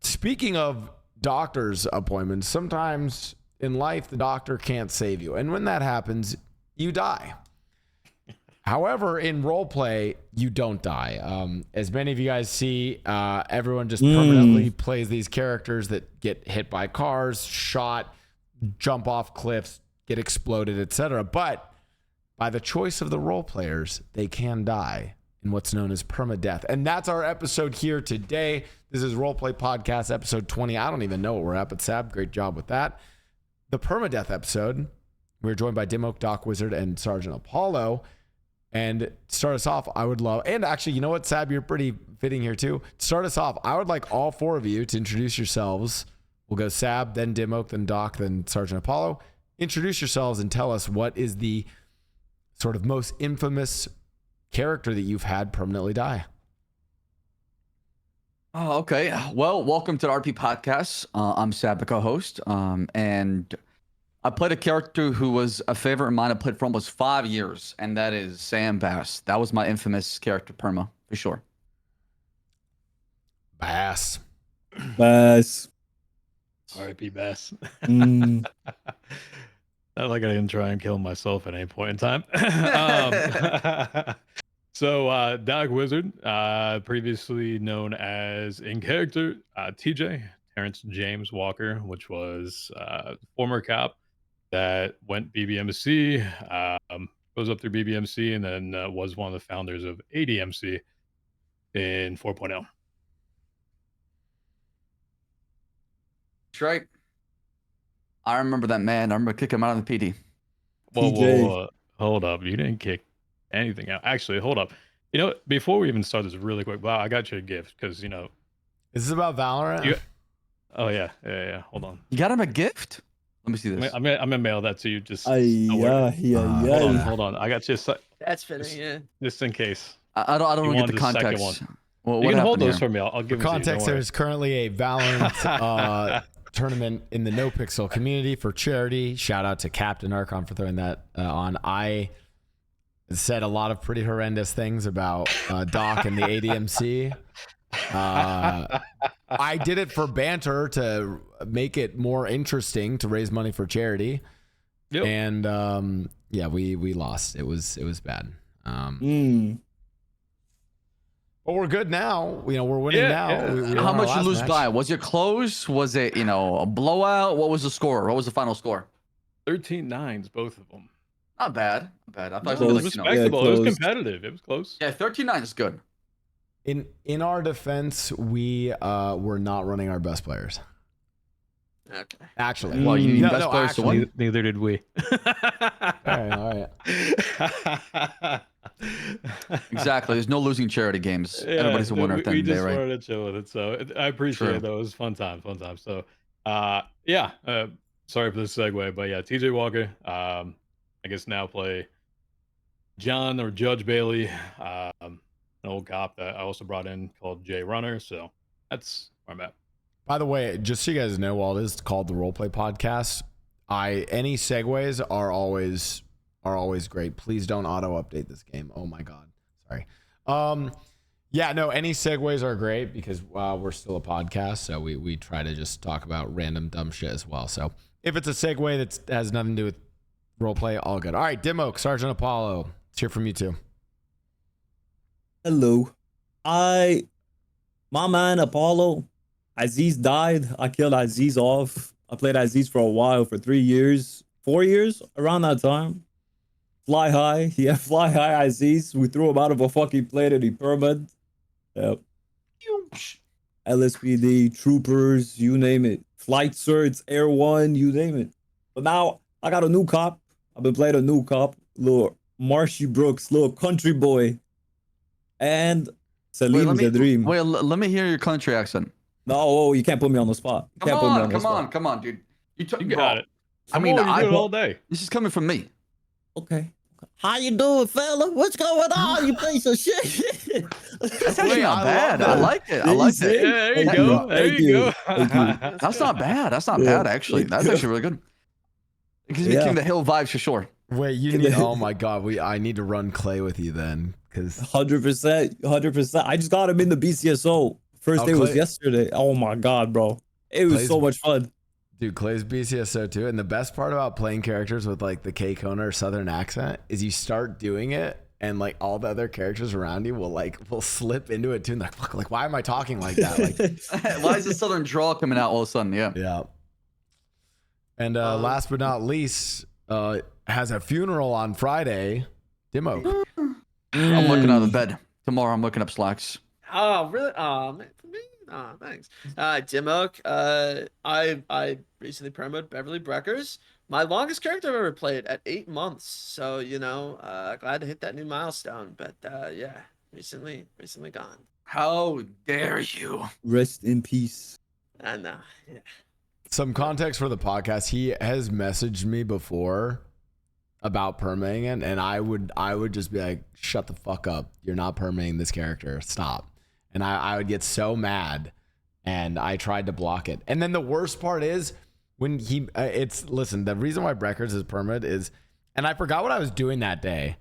Speaking of doctor's appointments, sometimes in life the doctor can't save you, and when that happens, you die. However, in roleplay, you don't die. As many of you guys see, everyone just permanently plays these characters that get hit by cars, shot, jump off cliffs, get exploded, etc. But by the choice of the role players, they can die in what's known as permadeath. And that's our episode here today. This is Roleplay Podcast, episode 20. I don't even know what we're at, but Saab, great job with that. The permadeath episode, we're joined by Dimoak, DocWizard, and SgtApollo. And to start us off, I would love, and actually, you know what, Saab, you're pretty fitting here too. To start us off, I would like all four of you to introduce yourselves. We'll go Saab, then Dimoak, then Doc, then SgtApollo. Introduce yourselves and tell us what is the sort of most infamous character that you've had permanently die. Oh, okay. Well, welcome to the RP Podcast. I'm Saab, the co-host, and I played a character who was a favorite of mine. I played for almost 5 years, and that is Sam Bass. That was my infamous character, Perma, for sure. Bass. RIP Bass. Not like I didn't try and kill myself at any point in time. So DocWizard, previously known as in character TJ, Terrence James Walker, which was former cop that went BBMC, goes up through BBMC, and then was one of the founders of ADMC in 4.0. That's right. I remember that man. I remember kicking him out of the PD. Whoa, hold up. You didn't kick anything out. Actually, hold up. You know, before we even start this really quick, wow, I got you a gift because, you know. Is this about Valorant? Oh, yeah. Hold on. You got him a gift? Let me see this. I'm going to mail that to you. Just hold on. I got you. That's fitting, yeah. Just in case. I don't get the context. Well, you can hold those for me. I'll give it to you. Context, there's currently a Valorant tournament in the NoPixel community for charity. Shout out to Captain Archon for throwing that on. I said a lot of pretty horrendous things about Doc and the ADMC. I did it for banter to make it more interesting to raise money for charity. Yep. And yeah, we lost. It was bad. But we're good now. You know, we're winning now. Yeah. How much you lose by? Was it close? Was it, you know, a blowout? What was the score? What was the final score? 13-9s, both of them. Not bad. I thought it was respectable. It was competitive. It was close. Yeah, 13-9 is good. In our defense, we were not running our best players. Okay. Actually, well, you need best players to win. Neither did we. All right. Exactly. There's no losing charity games. Yeah, everybody's a winner at the end of the day, right? We just wanted to chill with it, so I appreciate it. Though. It was fun time. So, sorry for the segue, but yeah, TJ Walker. I guess now play John or Judge Bailey, an old cop that I also brought in called Jay Runner. So that's where I'm at. By the way, just so you guys know, while it is called the Roleplay Podcast, any segues are always great. Please don't auto update this game. Oh my God. Sorry. Any segues are great because we're still a podcast. So we try to just talk about random dumb shit as well. So if it's a segue that has nothing to do with roleplay, all good. All right, Dimoak, SgtApollo. Let's hear from you two. Hello. My man Apollo, Aziz died. I killed Aziz off. I played Aziz for a while, for 3 years, 4 years, around that time. Fly high. Yeah, fly high Aziz. We threw him out of a fucking plane and he perma'd. Yep. LSPD, troopers, you name it. Flight certs, Air One, you name it. But now I got a new cop. I've been playing a new cop, little Marshy Brooks, little country boy. And Salim's a dream. Wait, let me hear your country accent. No, you can't put me on the spot. Come on, dude. You got it. I mean, I do it all day. This is coming from me. Okay. How you doing, fella? What's going on, you piece of shit? That's actually not bad. I like it. Yeah, there you go. There you go. That's not bad. That's not bad, actually. That's actually really good. It gives me King of the Hill vibes for sure. Wait, you need? Oh my God, I need to run Clay with you then, because 100%. I just got him in the BCSO first Oh, day was Clay- yesterday. Oh my god, bro. It was Clay's- so much fun. Dude, Clay's BCSO too. And the best part about playing characters with like the K-Kona or Southern accent is you start doing it and like all the other characters around you will slip into it too. And they're like, fuck, like, why am I talking like that? Like, Why is the southern drawl coming out all of a sudden? Yeah. yeah. And last but not least, has a funeral on Friday. Dimoak. I'm looking out of the bed. Tomorrow I'm looking up slacks. Oh, really? Oh, man, for me? Oh, thanks. Dimoak, I recently promoted Beverly Breckers. My longest character I've ever played at 8 months. So, you know, glad to hit that new milestone. But yeah, recently gone. How dare you? Rest in peace. And yeah. Some context for the podcast. He has messaged me before about permaing it, and I would just be like, shut the fuck up. You're not permaing this character. Stop. And I would get so mad, and I tried to block it. And then the worst part is when listen, the reason why Breckers is permanent is, and I forgot what I was doing that day.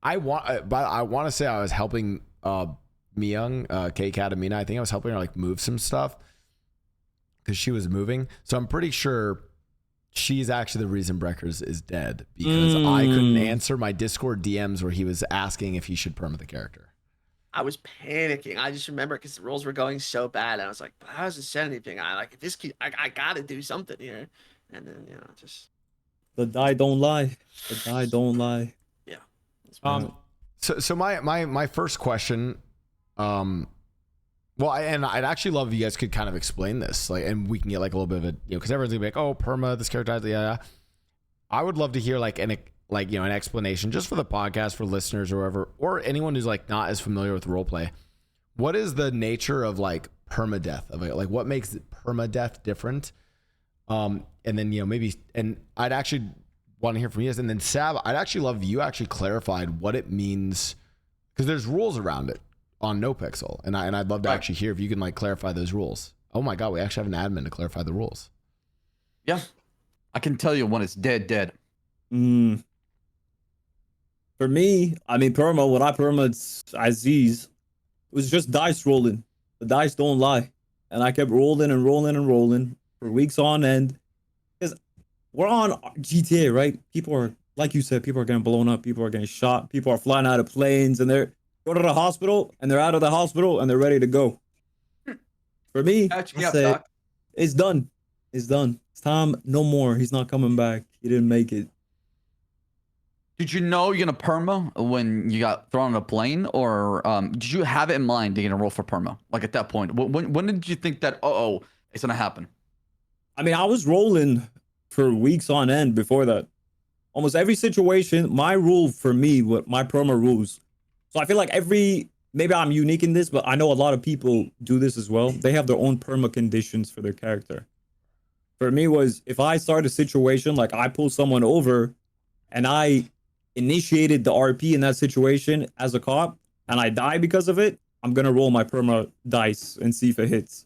I want to say I was helping Myung, K-Cat Amina. I think I was helping her like move some stuff because she was moving. So I'm pretty sure she's actually the reason Breckers is dead, because I couldn't answer my Discord DMs where he was asking if he should perma the character. I was panicking. I just remember because the rolls were going so bad. And I was like, but how does it say anything? I got to do something here. And then, you know, just. The die don't lie. The die don't lie. Yeah. So my first question, well, I'd actually love if you guys could kind of explain this, like, and we can get like a little bit of a, because everyone's gonna be like, oh, perma, this character dies, yeah. I would love to hear like an explanation just for the podcast, for listeners or whoever, or anyone who's like not as familiar with roleplay. What is the nature of like permadeath of it? Like, what makes permadeath different? And then, maybe, and I'd actually want to hear from you guys. And then Saab, I'd actually love if you actually clarified what it means, because there's rules around it on NoPixel, and I'd love to actually hear if you can like clarify those rules. Oh my god, we actually have an admin to clarify the rules. Yeah, I can tell you when it's dead. For me, I mean, perma, when I perma'd Aziz, it was just dice rolling. The dice don't lie. And I kept rolling and rolling and rolling for weeks on end. Because we're on GTA, right? People are, like you said, people are getting blown up. People are getting shot. People are flying out of planes, and they're go to the hospital, and they're out of the hospital, and they're ready to go. For me, Catch me I up, said, Doc. it's done. It's done. It's time. No more. He's not coming back. He didn't make it. Did you know you're gonna perma when you got thrown on a plane, or did you have it in mind to get a roll for perma? Like at that point, when did you think that it's gonna happen? I mean, I was rolling for weeks on end before that. Almost every situation, my rule for me, what my perma rules. So I feel like maybe I'm unique in this, but I know a lot of people do this as well. They have their own perma conditions for their character. For me was, if I start a situation, like I pull someone over and I initiated the RP in that situation as a cop and I die because of it, I'm going to roll my perma dice and see if it hits.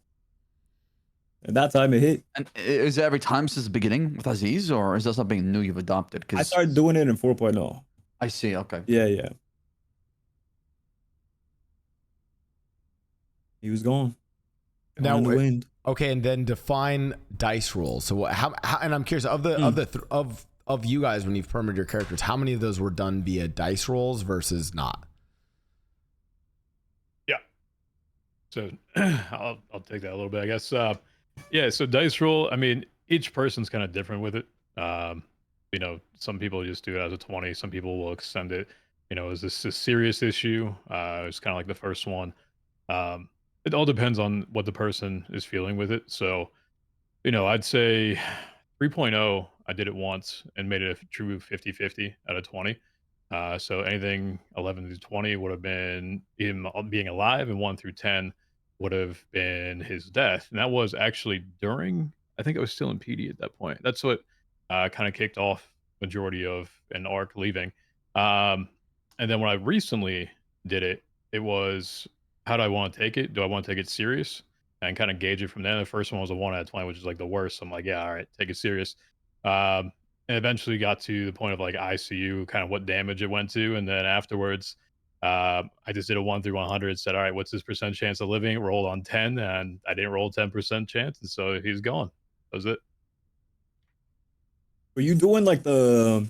At that time it hit. And is it every time since the beginning with Aziz, or is that something new you've adopted? I started doing it in 4.0. I see. Okay. Yeah. He was gone. Now, In the wind. okay, and then define dice rolls. So how and I'm curious of you guys, when you've permitted your characters, how many of those were done via dice rolls versus not? Yeah. So I'll take that a little bit, I guess. Yeah. So dice roll. I mean, each person's kind of different with it. Some people just do it as a 20. Some people will extend it. Is this a serious issue? It's kind of like the first one. It all depends on what the person is feeling with it. So, I'd say 3.0, I did it once and made it a true 50-50 out of 20. So anything 11 through 20 would have been him being alive, and 1 through 10 would have been his death. And that was actually I think I was still in PD at that point. That's what kind of kicked off majority of an arc leaving. And then when I recently did it, it was, how do I want to take it? Do I want to take it serious? And kind of gauge it from there. The first one was a 1 out of 20, which is like the worst. So I'm like, yeah, all right, take it serious. And eventually got to the point of like ICU, kind of what damage it went to. And then afterwards, I just did a 1 through 100. Said, all right, what's his percent chance of living? Rolled on 10, and I didn't roll 10% chance, and so he's gone. That was it. Were you doing like the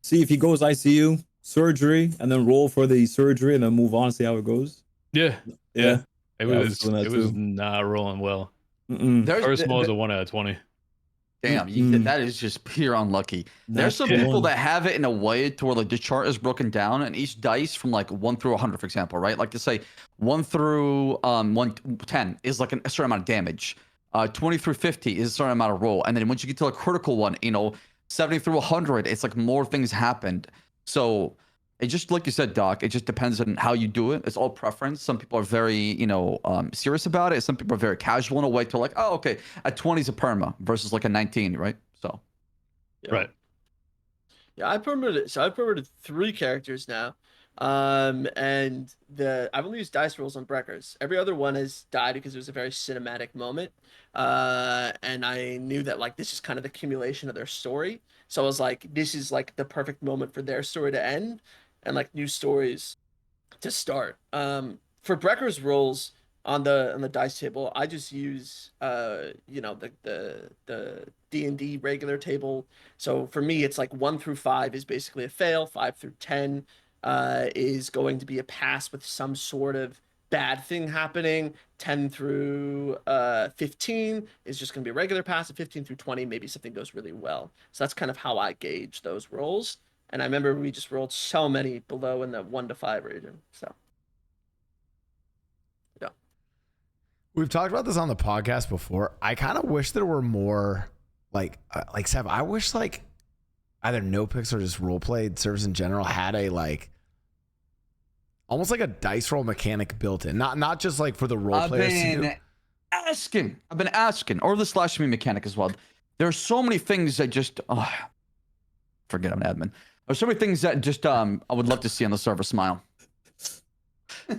see if he goes ICU surgery and then roll for the surgery and then move on, see how it goes? Yeah. Yeah. It Yeah, I was was doing that it was too. not rolling well. There's First one was a 1 out of 20. damn, that is just pure unlucky. There's some people that have it in a way to where like the chart is broken down and each dice from like 1 through 100, for example, right? Like to say 1 through 110 is like a certain amount of damage. 20 through 50 is a certain amount of roll. And then once you get to a critical one, 70 through 100, it's like more things happened. So it just, like you said, Doc, it just depends on how you do it. It's all preference. Some people are very, serious about it. Some people are very casual in a way to like, oh, okay, a 20 is a perma versus like a 19, right? So. Yeah. Right. Yeah, I permitted 3 characters now. And I've only used dice rolls on Breckers. Every other one has died because it was a very cinematic moment. And I knew that like this is kind of the accumulation of their story. So I was like, this is like the perfect moment for their story to end and like new stories to start. For Breckers rolls on the dice table, I just use the D&D regular table. So for me, it's like 1 through 5 is basically a fail. 5 through 10 is going to be a pass with some sort of bad thing happening. 10 through 15 is just going to be a regular pass. And 15 through 20, maybe something goes really well. So that's kind of how I gauge those rolls. And I remember we just rolled so many below in the 1 to 5 region. So yeah. We've talked about this on the podcast before. I kind of wish there were more like Seb, I wish like either NoPixel or just roleplay servers in general had a like almost like a dice roll mechanic built in. Not just like for the role players to do. I've been asking, or the slash me mechanic as well. There's so many things that just forget I'm an admin. There's so many things that just I would love to see on the server. Smile. You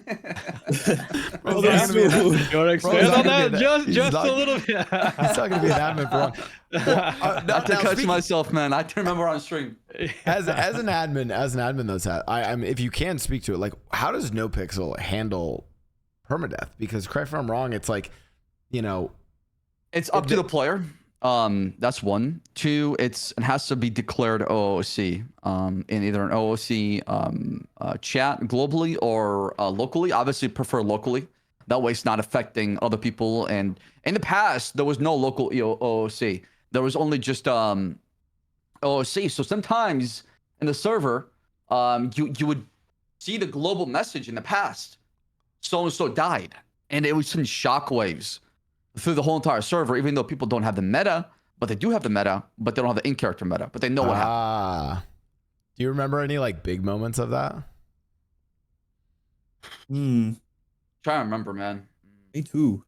want to expand on that? Just a little bit. He's not going to be an admin for long. Well, Not to catch myself, man. I can remember on stream. As an admin though, Seth, if you can speak to it, like how does NoPixel handle permadeath? Because correct me if I'm wrong, it's like, it's up to the player. That's 1. 2, it has to be declared OOC in either an OOC chat globally or locally. Obviously, prefer locally. That way, it's not affecting other people. And in the past, there was no local OOC. There was only just OOC. So sometimes in the server, you would see the global message in the past. So and so died, and it would send shockwaves through the whole entire server, even though people don't have the meta, but they do have the meta, but they don't have the in-character meta, but they know what happened. Do you remember any like big moments of that? Trying to remember, man. Me too.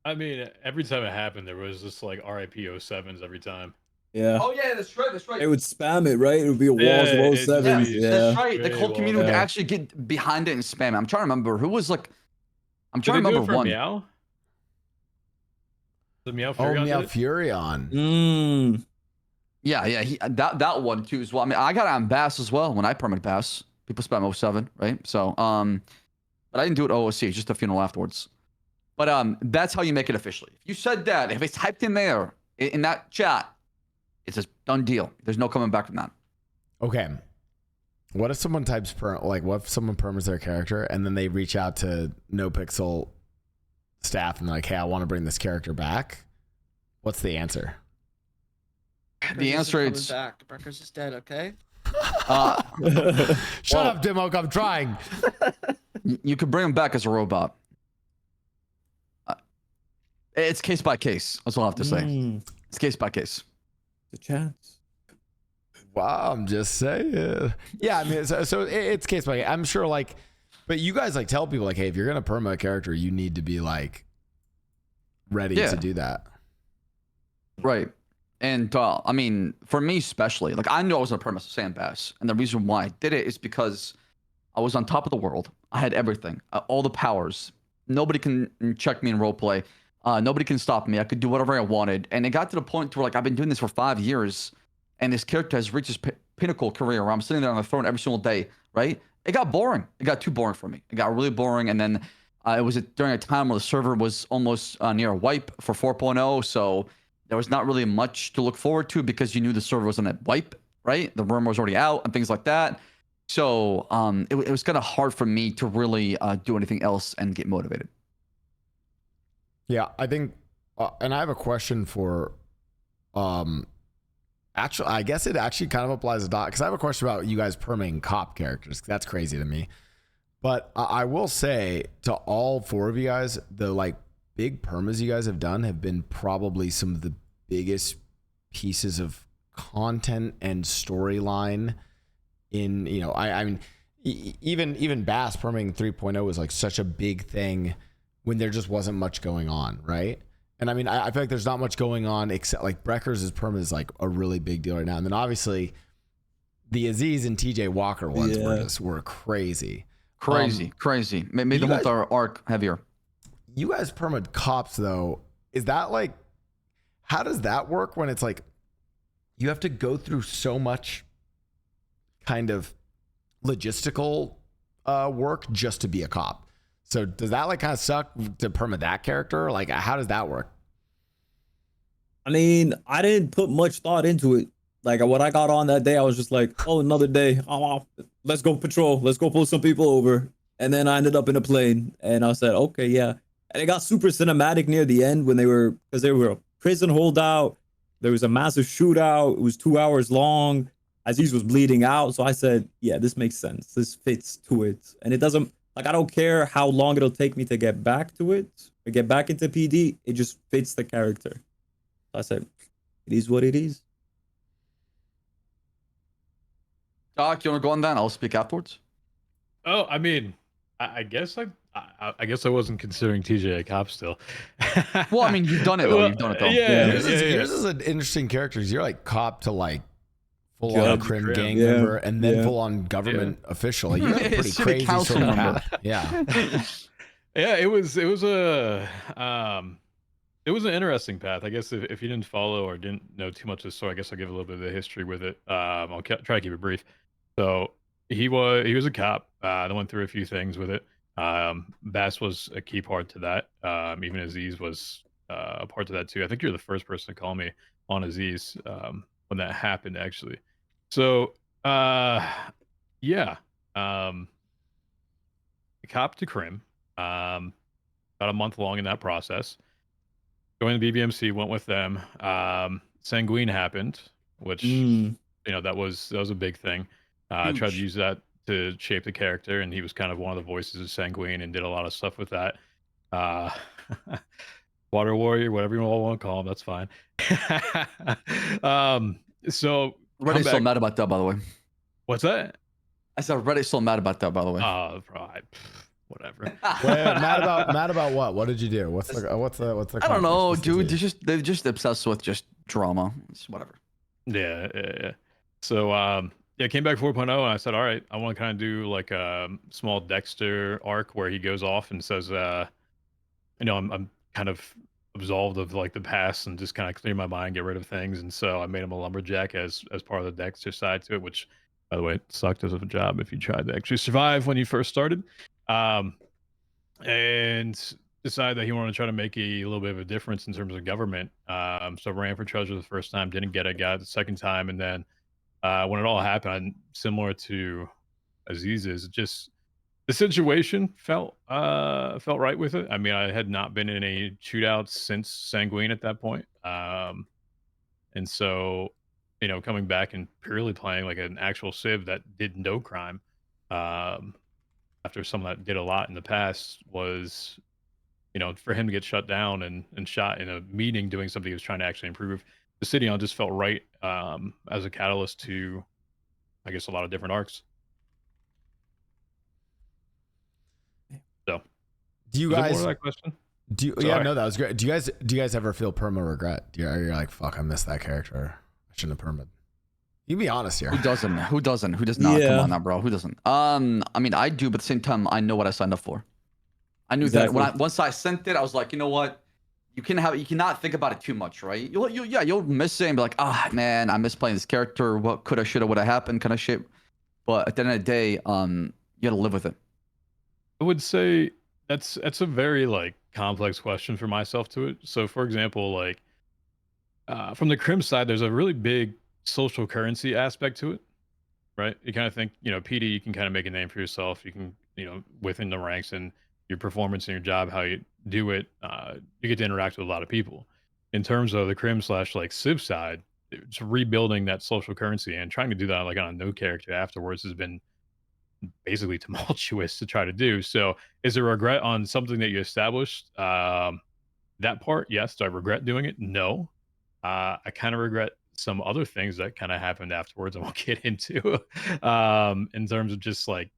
I mean, every time it happened, there was just like RIP 07s every time. Yeah. Oh yeah, that's right. They would spam it, right? It would be a walls of 07s. Yeah, that's right. The whole community would Yeah. actually get behind it and spam it. I'm trying to remember who was like. I'm Did trying they to do it remember for one. Meow? The Meow Oh, Furion Meow did it? Furion. Yeah, that one too as well. I mean, I got it on Bass as well when I permanent Bass. People spam 07, right? So, but I didn't do it OOC, just a funeral afterwards. But that's how you make it officially. If you said that, if it's typed in there in that chat, it's a done deal. There's no coming back from that. Okay. What if someone types what if someone permas their character and then they reach out to NoPixel staff and they're like, hey, I want to bring this character back? What's the answer? The answer is back. Breckers is dead. Okay. Shut up, Dimoak. I'm trying. You could bring him back as a robot. It's case by case. That's all I have to say. It's case by case. The chance. Wow, I'm just saying. Yeah, I mean, so it's case by case. I'm sure, like, but you guys like tell people like, hey, if you're gonna perma a character, you need to be like ready to do that. Right. And I mean, for me especially, like I knew I was gonna perma Sandbass, and the reason why I did it is because I was on top of the world. I had everything, all the powers. Nobody can check me in roleplay. Nobody can stop me. I could do whatever I wanted, and it got to the point where like I've been doing this for 5 years, and this character has reached his pinnacle career where I'm sitting there on the throne every single day, right? it got boring. It got too boring for me. It got really boring, and then it was during a time where the server was almost near a wipe for 4.0, so there was not really much to look forward to because you knew the server was on that wipe, right? The rumor was already out and things like that. So it was kind of hard for me to really do anything else and get motivated. Yeah, I think, and I have a question for, actually, I guess it actually kind of applies to Doc, because I have a question about you guys perming cop characters. That's crazy to me. But I will say to all four of you guys, the like big permas you guys have done have been probably some of the biggest pieces of content and storyline in, you know, I mean, even Bass perming 3.0 was like such a big thing when there just wasn't much going on, right? And I mean, I feel like there's not much going on except like Breckers' perma is like a really big deal right now. And then obviously the Aziz and TJ Walker ones were crazy. Crazy. Made the whole arc heavier. You guys perma'd cops though. Is that like, how does that work when it's like you have to go through so much kind of logistical work just to be a cop? So does that like kind of suck to perma that character? Like, how does that work? I mean, I didn't put much thought into it. Like when I got on that day, I was just like, oh, another day. Oh, let's go patrol. Let's go pull some people over. And then I ended up in a plane and I said, okay, yeah. And it got super cinematic near the end when they were a prison holdout. There was a massive shootout. It was 2 hours long. Aziz was bleeding out. So I said, yeah, this makes sense. This fits to it. And it doesn't, like, I don't care how long it'll take me to get back to it, or get back into PD. It just fits the character. So I said, it is what it is. Doc, you want to go on that? I'll speak afterwards. Oh, I mean, I guess I guess I wasn't considering TJ a cop still. Well, I mean, you've done it though. You've done it though. Yours is an interesting character. You're like cop to like full on crim gang member and then full on government official. Like, you have a pretty crazy sort of path. Yeah. Yeah, it was an interesting path. I guess if you didn't follow or didn't know too much of the story, I guess I'll give a little bit of the history with it. I'll try to keep it brief. So he was a cop that went through a few things with it. Bass was a key part to that. Even Aziz was a part to that too. I think you're the first person to call me on Aziz when that happened, actually. So yeah, cop to Crim, about a month long in that process. Going to BBMC, went with them. Sanguine happened, which you know that was a big thing. I tried to use that to shape the character, and he was kind of one of the voices of Sanguine and did a lot of stuff with that. Water Warrior, whatever you all want to call him, that's fine. So Reddit's still mad about that, by the way. What's that? I said Reddit's still mad about that, by the way. Right. Whatever. Mad about what? What did you do? What's the I don't know, dude. They're just obsessed with just drama. It's whatever. Yeah. So I came back 4.0 and I said, all right, I want to kind of do like a small Dexter arc where he goes off and says, I'm kind of absolved of like the past and just kind of clear my mind, get rid of things. And so I made him a lumberjack as part of the Dexter side to it, which, by the way, sucked as a job if you tried to actually survive when you first started. And decided that he wanted to try to make a little bit of a difference in terms of government. So ran for treasurer the first time, didn't get it, got it the second time, and then when it all happened, similar to Aziz's, just the situation felt right with it. I mean, I had not been in a shootout since Sanguine at that point, and so coming back and purely playing like an actual civ that did no crime, after someone that did a lot in the past, was for him to get shut down and shot in a meeting doing something he was trying to actually improve the city on just felt right as a catalyst to, I guess, a lot of different arcs. So, do you guys? More to that question? That was great. Do you guys ever feel perma regret? You're like, fuck, I missed that character. I shouldn't have perma'd. You can be honest here. Who doesn't? Who doesn't? Who does not? Come on now, bro. Who doesn't? I mean, I do, but at the same time, I know what I signed up for. I knew that once I sent it, I was like, you know what? You cannot think about it too much, right? You'll miss it and be like, man, I miss playing this character. What coulda, shoulda, woulda happened, kind of shit. But at the end of the day, you got to live with it? I would say that's a very like complex question for myself to it. So for example, like from the crim side, there's a really big social currency aspect to it, right? You kind of think, PD, you can kind of make a name for yourself. You can, within the ranks and your performance and your job, how you do it, you get to interact with a lot of people. In terms of the crim slash like civ side, it's rebuilding that social currency and trying to do that like on a no character afterwards has been basically tumultuous to try to do. So is there regret on something that you established? That part, yes. Do I regret doing it? No. I kind of regret some other things that kind of happened afterwards I won't get into in terms of just like,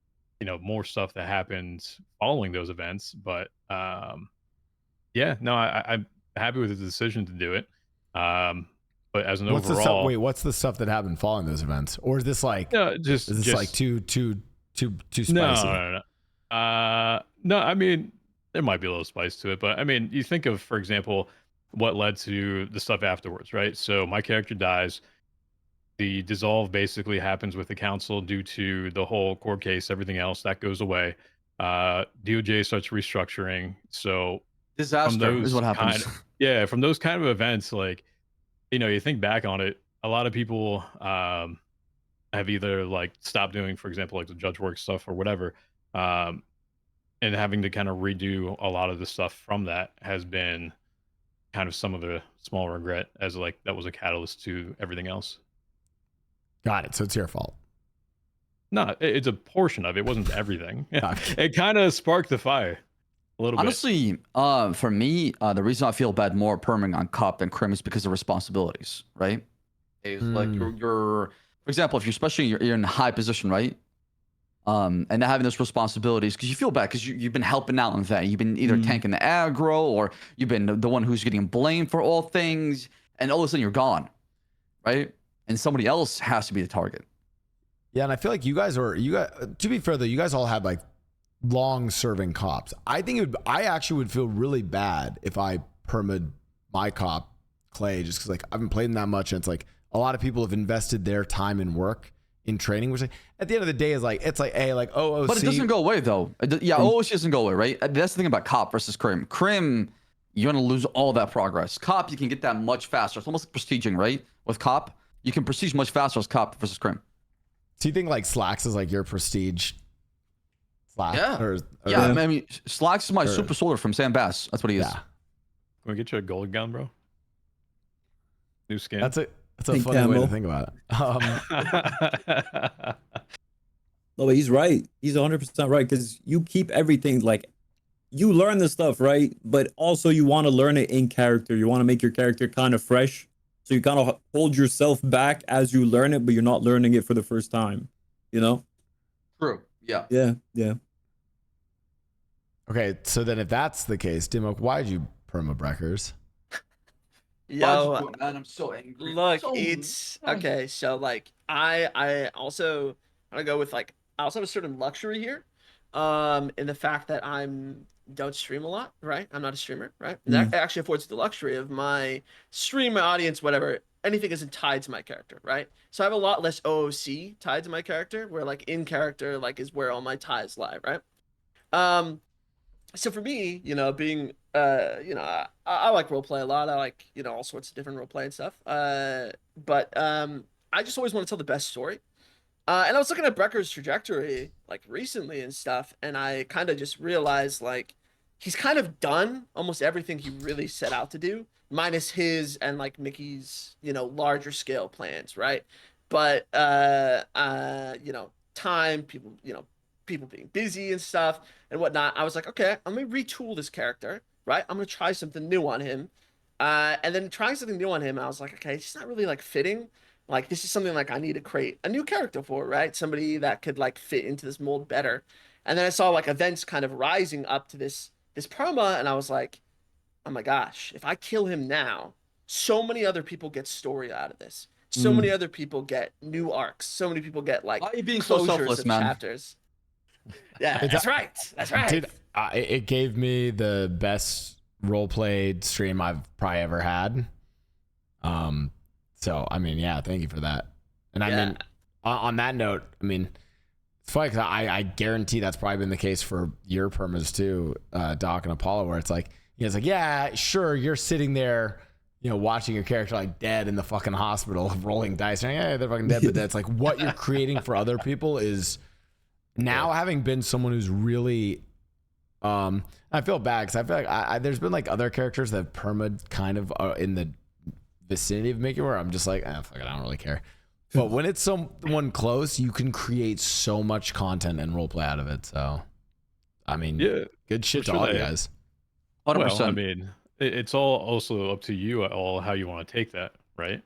more stuff that happened following those events. But yeah, no, I'm happy with the decision to do it. But as an overall, what's the stuff that happened following those events? Or is this like, no, is this just like too spicy? no. No, I mean, there might be a little spice to it, but I mean, you think of, for example, what led to the stuff afterwards, right? So my character dies. The dissolve basically happens with the council due to the whole court case, everything else that goes away. DOJ starts restructuring. So Disaster is what happens. From those kind of events, like, you think back on it, a lot of people have either like stopped doing, for example, like the judge work stuff or whatever, and having to kind of redo a lot of the stuff from that has been kind of some of the small regret, as like that was a catalyst to everything else. Got it. So it's your fault. No, it's a portion of it. It wasn't everything. Okay. It kind of sparked the fire a little bit. Honestly, for me, the reason I feel bad more perming on Cop than Crim is because of responsibilities, right? It's like you're, for example, if you're in a high position, right? And having those responsibilities, because you feel bad because you've been helping out in that. You've been either tanking the aggro or you've been the one who's getting blamed for all things, and all of a sudden you're gone, right? And somebody else has to be the target. Yeah, and I feel like you guys, to be fair though, you guys all had like long-serving cops. I think I actually would feel really bad if I perma'd my cop Clay, just because like I haven't played him that much, and it's like a lot of people have invested their time and work in training, which like, at the end of the day is like it's like OOC. But it doesn't go away though. OOC doesn't go away, right? That's the thing about Cop versus Crim. Crim, you're gonna lose all that progress. Cop, you can get that much faster. It's almost like prestiging, right? With Cop, you can prestige much faster as Cop versus Crim. Do you think like Slacks is like your prestige? Slack? Yeah. Yeah, I mean, Slacks is my super soldier from Sam Bass. That's what he is. Can we get you a gold gun, bro? New skin. That's a funny way to think about it. No, but he's right. He's 100% right, because you keep everything like you learn the stuff, right? But also you want to learn it in character. You want to make your character kind of fresh. So you kind of hold yourself back as you learn it, but you're not learning it for the first time, True. Yeah. Yeah. Okay, so then if that's the case, Dimoak, why'd you perma Breckers? Yo, man, I'm so angry. look, So it's mad. okay. So like, I also want to go with like, I also have a certain luxury here, in the fact that don't stream a lot, right? I'm not a streamer, right? And that actually affords the luxury of my stream, my audience, whatever. Anything isn't tied to my character, right? So I have a lot less OOC tied to my character, where like in character like is where all my ties lie, right? So for me, being I like roleplay a lot. I like, all sorts of different roleplay and stuff. But I just always want to tell the best story. And I was looking at Brecker's trajectory like recently and stuff, and I kind of just realized like he's kind of done almost everything he really set out to do, minus his and like Mickey's, larger scale plans, right? But time, people being busy and stuff and whatnot. I was like, okay, I'm gonna retool this character, right? I'm gonna try something new on him. And then trying something new on him, I was like, okay, it's not really like fitting. Like this is something like I need to create a new character for, right? Somebody that could like fit into this mold better. And then I saw like events kind of rising up to this perma, and I was like, oh my gosh, if I kill him now, so many other people get story out of this. So many other people get new arcs. So many people get like Why are you being so closures selfless, of man? chapters. Yeah, that's right. That's right. Dude, it gave me the best roleplay stream I've probably ever had. So I mean, yeah, thank you for that. And I mean, on that note, I mean, It's funny because I guarantee that's probably been the case for your permas too, Doc and Apollo, where it's like, it's like, yeah, sure, you're sitting there, watching your character like dead in the fucking hospital, rolling dice, and yeah, they're fucking dead. But that's like what you're creating for other people is now having been someone who's really, I feel bad because I feel like there's been like other characters that have perma'd kind of in the vicinity of Mickey where I'm just like, fuck it, I don't really care. But when it's someone close, you can create so much content and roleplay out of it. So, I mean, good shit to all you guys. 100%. Well, I mean, it's all also up to you all how you want to take that, right?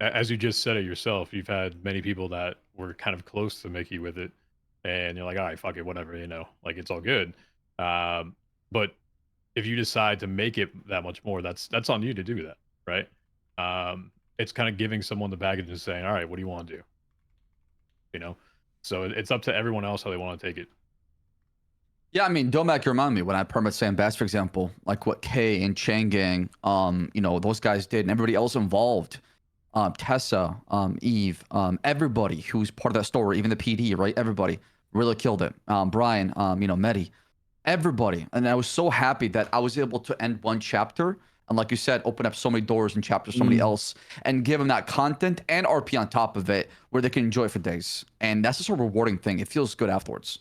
As you just said it yourself, you've had many people that were kind of close to Mickey with it, and you're like, all right, fuck it, whatever, like it's all good. But if you decide to make it that much more, that's on you to do that, right? It's kind of giving someone the baggage and saying, all right, what do you want to do? So it's up to everyone else how they want to take it. Yeah, I mean, Dimoak remind me when I permit Sam Bass, for example, like what Kay and Chang Gang, those guys did, and everybody else involved, Tessa, Eve, everybody who's part of that story, even the PD, right? Everybody really killed it. Brian, Medi, everybody, and I was so happy that I was able to end one chapter. And like you said, open up so many doors and chapters, somebody else, and give them that content and RP on top of it where they can enjoy it for days. And that's just a rewarding thing. It feels good afterwards.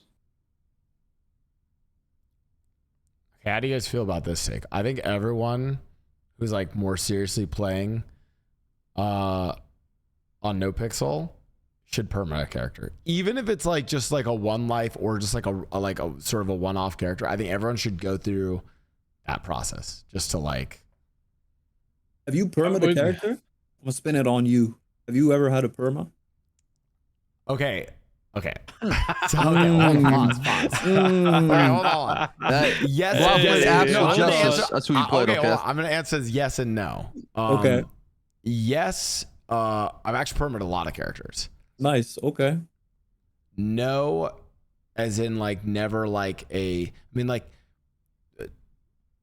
How do you guys feel about this take? I think everyone who's like more seriously playing on NoPixel should perma a character. Even if it's like just like a one life or just like a sort of a one-off character. I think everyone should go through that process just to like. Have you perma the character? I'm gonna spin it on you. Have you ever had a perma? Okay. So, hold on, pause. Okay, hold on. Yes. That's who you played. Okay. I'm gonna answer as yes and no. Okay. Yes. I've actually permaed a lot of characters. Nice. Okay. No, as in like never like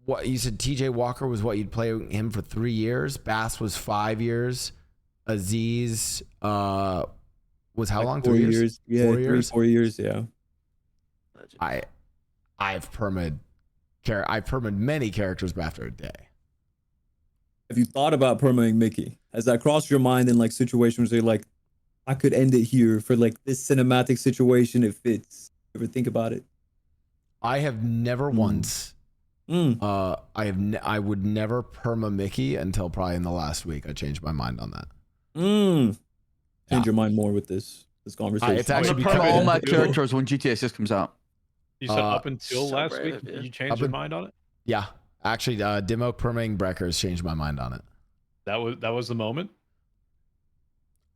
what you said, TJ Walker was what you'd play him for 3 years. Bass was 5 years. Aziz was how long? 4 years. Yeah, 4 years. 4 years. Yeah. I've permaed many characters after a day. Have you thought about permaing Mickey? Has that crossed your mind in like situations where you're like, I could end it here for like this cinematic situation if it's ever think about it? I have never once. I would never perma Mickey until probably in the last week. I changed my mind on that. Change your mind more with this conversation. It's actually perma all my characters when GTA 6 comes out. You said up until so last brave, week, yeah. you changed your mind on it? Yeah, actually, Dimoak Perma'ing Breakers changed my mind on it. That was the moment.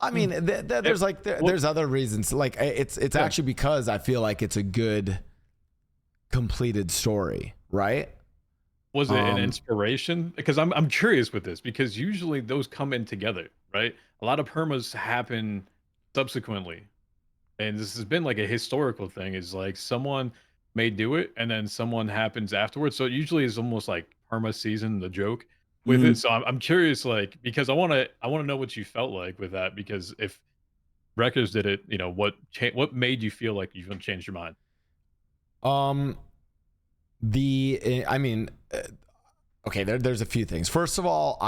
I mean, there's like there's other reasons. Like it's actually because I feel like it's a good completed story, right? Was it an inspiration? Because I'm curious with this, because usually those come in together, right? A lot of permas happen subsequently, and this has been like a historical thing. Is like someone may do it, and then someone happens afterwards. So it usually is almost like perma season, the joke with it. So I'm curious, like, because I want to know what you felt like with that. Because if Wreckers did it, what made you feel like you've changed your mind? Okay, there's a few things. First of all,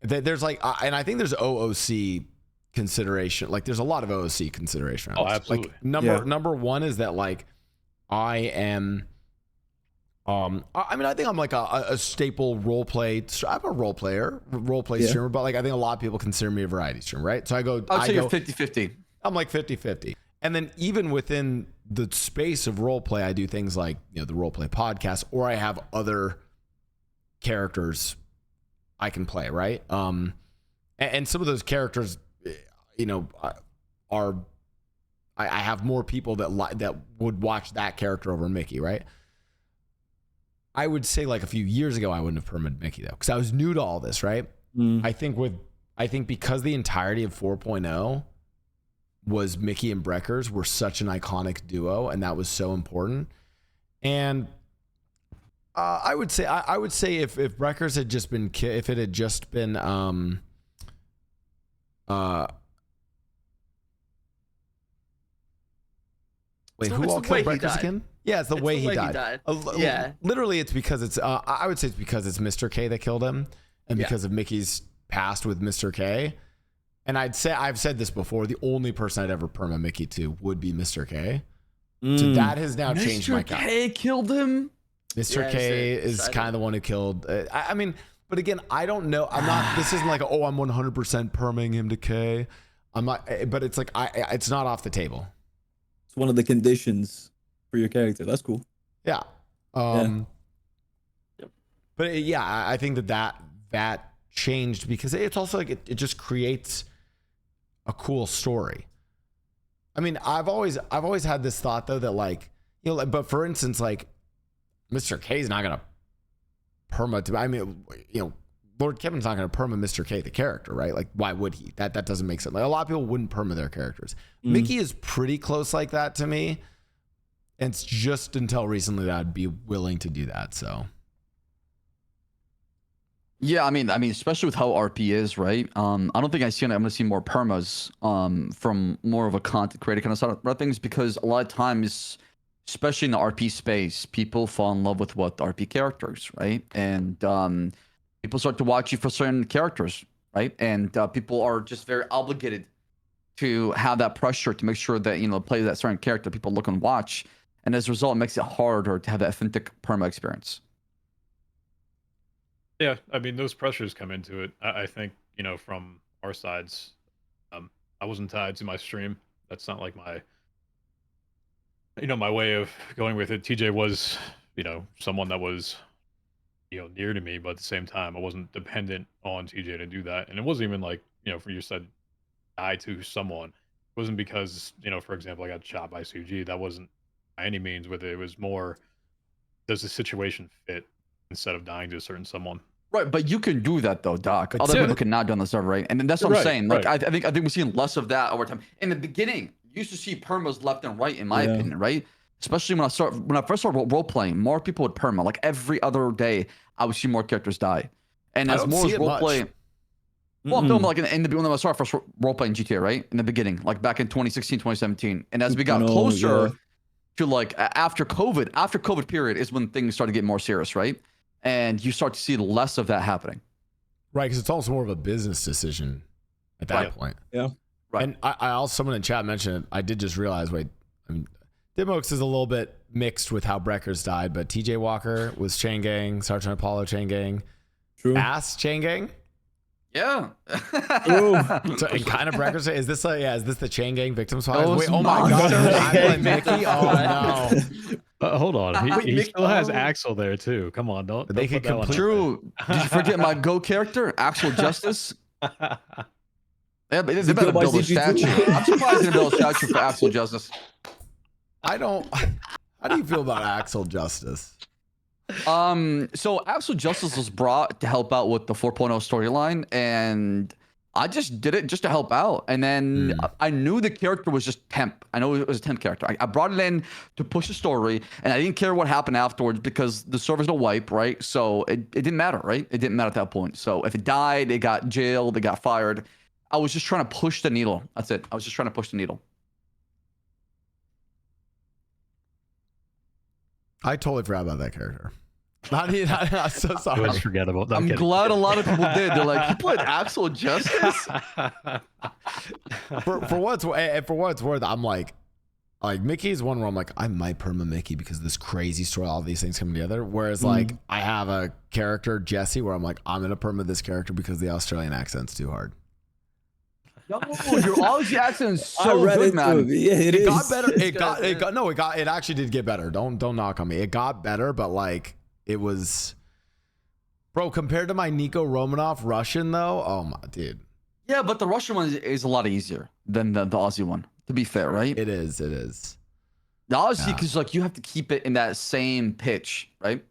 there's like, and I think there's OOC consideration. Like, there's a lot of OOC consideration. Oh, absolutely. Like, number one is that like I am. I think I'm like a staple role play. I'm a role play streamer, but like I think a lot of people consider me a variety streamer, right? So I'd say you're 50-50. I'm like 50-50. And then even within the space of role play, I do things like, the Roleplay Podcast, or I have other characters I can play, right? And some of those characters, I have more people that would watch that character over Mickey, right? I would say like a few years ago, I wouldn't have permitted Mickey though, because I was new to all this, right? I think because the entirety of 4.0 was Mickey and Breckers were such an iconic duo, and that was so important. And I would say if Breckers had just been, if it had just been if it had just been, Wait, So who it's all the way killed he Breakers died. again? Yeah, it's the way he died. Yeah. Literally, it's because it's. I would say it's because it's Mr. K that killed him, and Yeah. because of Mickey's past with Mr. K. And I've said this before. The only person I'd ever perma Mickey to would be Mr. K. So that has now changed my Mr. count. K killed him. Mr. Yeah, K it's is exciting. kind of the one who killed. I mean, but again, I don't know. I'm not. This isn't like, oh, I'm 100% perming him to K. I'm not. But it's like it's not off the table. It's one of the conditions for your character. That's cool. Yeah. Yep. But yeah, I think that changed because it's also like it just creates a cool story. I mean, I've always had this thought though that like, you know, like, but for instance, like Mr. K's not gonna perma to. I mean, you know, Lord Kevin's not gonna perma Mr. K the character, right? Like, why would he? That doesn't make sense. Like a lot of people wouldn't perma their characters. Mickey is pretty close like that to me. And it's just until recently that I'd be willing to do that. So Yeah, I mean, especially with how RP is, right? I don't think I'm gonna see more permas from more of a content creator kind of side of things, because a lot of times, especially in the RP space, people fall in love with what the RP characters, right? And people start to watch you for certain characters, right? And people are just very obligated to have that pressure to make sure that, you know, play that certain character people look and watch. And as a result, it makes it harder to have that authentic perma experience. Yeah, I mean, those pressures come into it. I think, you know, from our sides, I wasn't tied to my stream. That's not like my, you know, my way of going with it. TJ was, you know, someone that was, you know, near to me, but at the same time, I wasn't dependent on TJ to do that. And it wasn't even like, you know, for you said, die to someone. It wasn't because, you know, for example, I got shot by Suji. That wasn't by any means with it. It was more, does the situation fit instead of dying to a certain someone? Right, but you can do that though, Doc. But Other yeah. people cannot do on the server, right? And that's what I'm Right, saying. Like, right. I think we're seeing less of that over time. In the beginning, you used to see permas left and right, in my Yeah. opinion, right? Especially when I first started role playing, more people would perma. Like every other day, I would see more characters die. And I as don't more see as it role much. play, well, I'm talking about like in the when I started first role playing GTA, right? In the beginning, like back in 2016, 2017, and as we got 2.0, closer yeah. to like after COVID period is when things started getting more serious, right? And you start to see less of that happening. right, because it's almost more of a business decision at that Right. point. Yeah. Right. And I also, someone in chat mentioned it. I did just realize, wait, I mean, Dimoak is a little bit mixed with how Breckers died, but TJ Walker was Chain Gang, Sergeant Apollo Chain Gang, True. Ass Chain Gang. Yeah. So, and kind of Breckers. Is this the Chain Gang victims files? Those Wait, oh my god, monsters. I'm playing Mickey. Oh no. Hold on. Wait, He Mick- still has oh. Axel there too. Come on, don't. They don't could put that one complete- out True. Did you forget my Go character, Actual Justice? there. Yeah, they it better built by build a CG2? statue. I'm surprised they didn't build a statue for Actual Justice. I don't. How do you feel about Axel Justice? So Actual Justice was brought to help out with the 4.0 storyline, and I just did it just to help out. And then I knew the character was just temp. I know it was a temp character. I brought it in to push the story, and I didn't care what happened afterwards because the server's no wipe, right? So it didn't matter, right? It didn't matter at that point. So if it died, they got jailed, they got fired. I was just trying to push the needle. That's it. I was just trying to push the needle. I totally forgot about that character. I'm so It sorry. was forgettable. No, I'm kidding. glad a lot of people did. They're like, you played Actual Justice? For what it's worth, I'm like Mickey's one where I'm like, I might perma Mickey because of this crazy story, all these things coming together. Whereas like I have a character, Jesse, where I'm like, I'm gonna perma this character because the Australian accent's too hard. No, your Aussie accent is I so read good, it man. too. Yeah, it It is. got better. good, It actually did get better. Don't knock on me. It got better, but like it was, bro, compared to my Nico Romanov Russian though, oh my dude. Yeah, but the Russian one is a lot easier than the Aussie one, to be fair, right? It is. It is. The Aussie, Yeah. because like you have to keep it in that same pitch, right?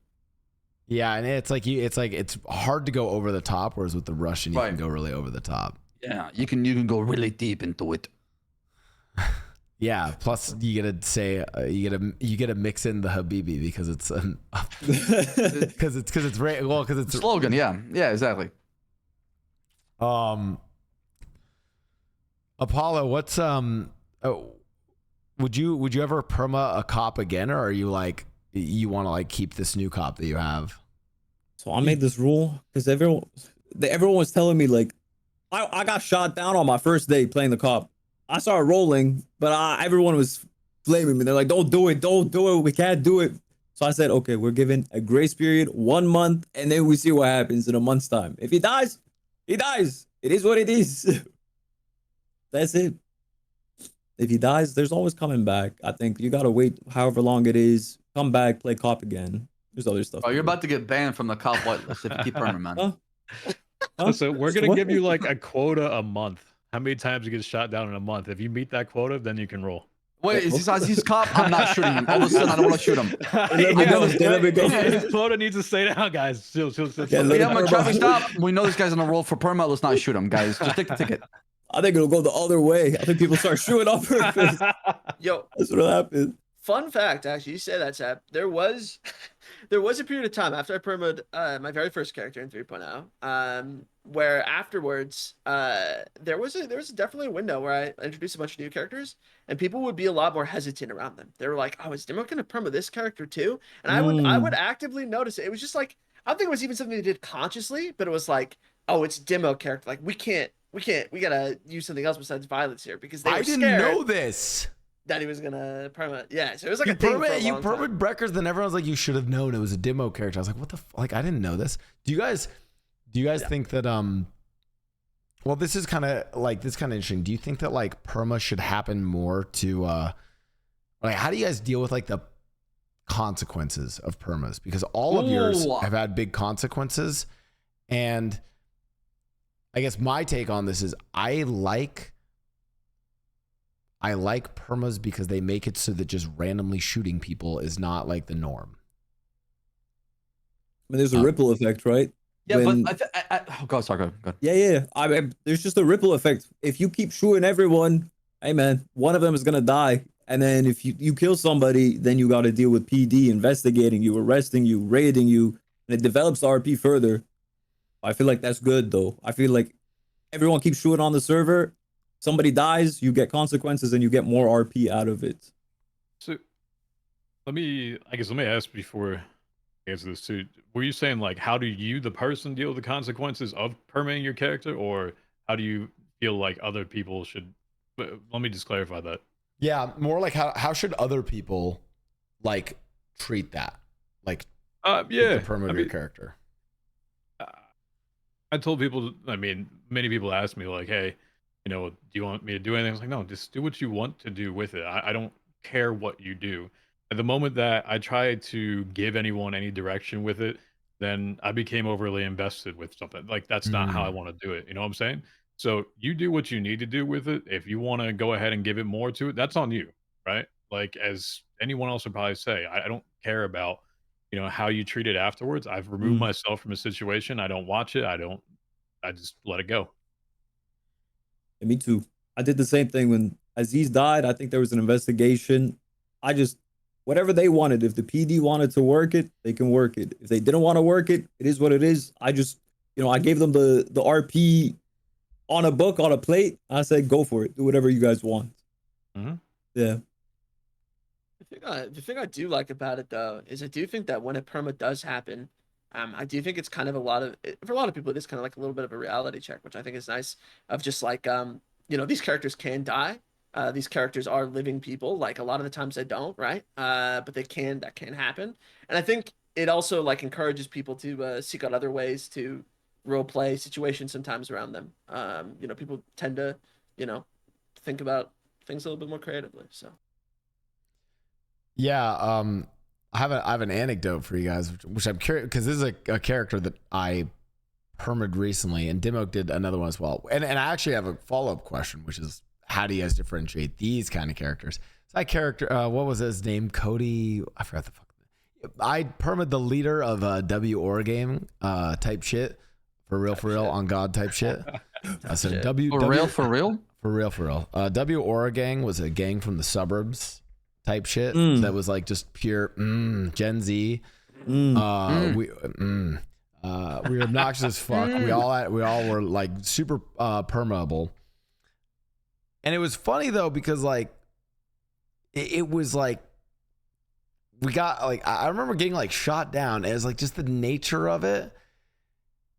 Yeah, and it's hard to go over the top, whereas with the Russian you can Right. go really over the top. Yeah, you can go really deep into it. Yeah. Plus, you gotta say you gotta mix in the Habibi because it's because it's very well because it's Slogan, yeah, exactly. Apollo. What's would you ever perma a cop again, or are you like you want to like keep this new cop that you have? So I made this rule because everyone was telling me like I got shot down on my first day playing the cop. I started rolling, but everyone was blaming me. They're like, don't do it, we can't do it. So I said, okay, we're given a grace period, 1 month, and then we see what happens in a month's time. If he dies, he dies. It is what it is. That's it. If he dies, there's always coming back. I think you gotta wait however long it is, come back, play cop again. There's other stuff. Oh, you're about to get banned from the cop whitelist if you keep perma, man. Huh? So we're gonna give you like a quota a month. How many times you get shot down in a month? If you meet that quota, then you can roll. Wait, is this Aziz's cop? I'm not shooting him. All of a sudden, I don't want to shoot him. Let me go. Let me go. His quota needs to stay down, guys. Chill. Yeah, We have him a traffic stop. We know this guy's on the roll for perma. Let's not shoot him, guys. Just take the ticket. I think it'll go the other way. I think people start shooting on purpose. Yo, That's what'll happen. fun fact, actually, you say that, Sab. There was a period of time after I permoed my very first character in 3.0, where afterwards there was definitely a window where I introduced a bunch of new characters, and people would be a lot more hesitant around them. They were like, "Oh, is Dimoak gonna perma this character too?" And I would actively notice it. It was just like, I don't think it was even something they did consciously, but it was like, "Oh, it's Dimoak character. Like we gotta use something else besides violence here," because they were I didn't scared know this. that he was gonna perma. Yeah, so it was like You a thing for a you long time. perma Breckers, then everyone's like, you should have known it was a demo character. I was like, what the like? I didn't know this. Do you guys think that well, this is kind of interesting. Do you think that like perma should happen more to like, how do you guys deal with like the consequences of permas? Because all of yours have had big consequences, and I guess my take on this is I like permas because they make it so that just randomly shooting people is not like the norm. I mean, there's a ripple effect, right? Yeah, When- but go on. Yeah. I mean, there's just a ripple effect. If you keep shooting everyone, hey man, one of them is gonna die. And then if you kill somebody, then you got to deal with PD investigating you, arresting you, raiding you, and it develops RP further. I feel like that's good though. I feel like everyone keeps shooting on the server. Somebody dies, you get consequences, and you get more RP out of it. So let me ask before I answer this too. Were you saying like, how do you, the person, deal with the consequences of permitting your character, or how do you feel like other people should? Let me just clarify that. Yeah, more like how should other people like treat that? Like, yeah, the perma of your character. I told people. I mean, many people ask me like, hey, you know, do you want me to do anything? I was like, no, just do what you want to do with it. I don't care what you do. At the moment that I tried to give anyone any direction with it, then I became overly invested with something. Like, that's not how I want to do it. You know what I'm saying? So you do what you need to do with it. If you want to go ahead and give it more to it, that's on you, right? Like, as anyone else would probably say, I don't care about, you know, how you treat it afterwards. I've removed myself from a situation. I don't watch it. I just let it go. And me too. I did the same thing when Aziz died. I think there was an investigation. I just, whatever they wanted. If the PD wanted to work it, they can work it. If they didn't want to work it, it is what it is. I just, you know, I gave them the RP on a book, on a plate. I said, go for it. Do whatever you guys want. Yeah. The thing I do like about it though is I do think that when a perma does happen, I do think it's kind of for a lot of people it is kind of like a little bit of a reality check, which I think is nice. Of just like you know, these characters can die. These characters are living people. Like a lot of the times they don't, right? But that can happen. And I think it also like encourages people to seek out other ways to role play situations sometimes around them. You know, people tend to, you know, think about things a little bit more creatively. So Yeah, I have an anecdote for you guys, which I'm curious, because this is a character that I permed recently, and Dimoak did another one as well. And I actually have a follow-up question, which is, how do you guys differentiate these kind of characters? So that character, what was his name? Cody, I forgot the fuck. I permed the leader of W or game type shit, for real on God type shit. So For real. W Aura gang was a gang from the suburbs type shit that was like just pure Gen Z. We were obnoxious as fuck. We all were like super permeable. And it was funny though, because like it was like we got like I remember getting like shot down as like just the nature of it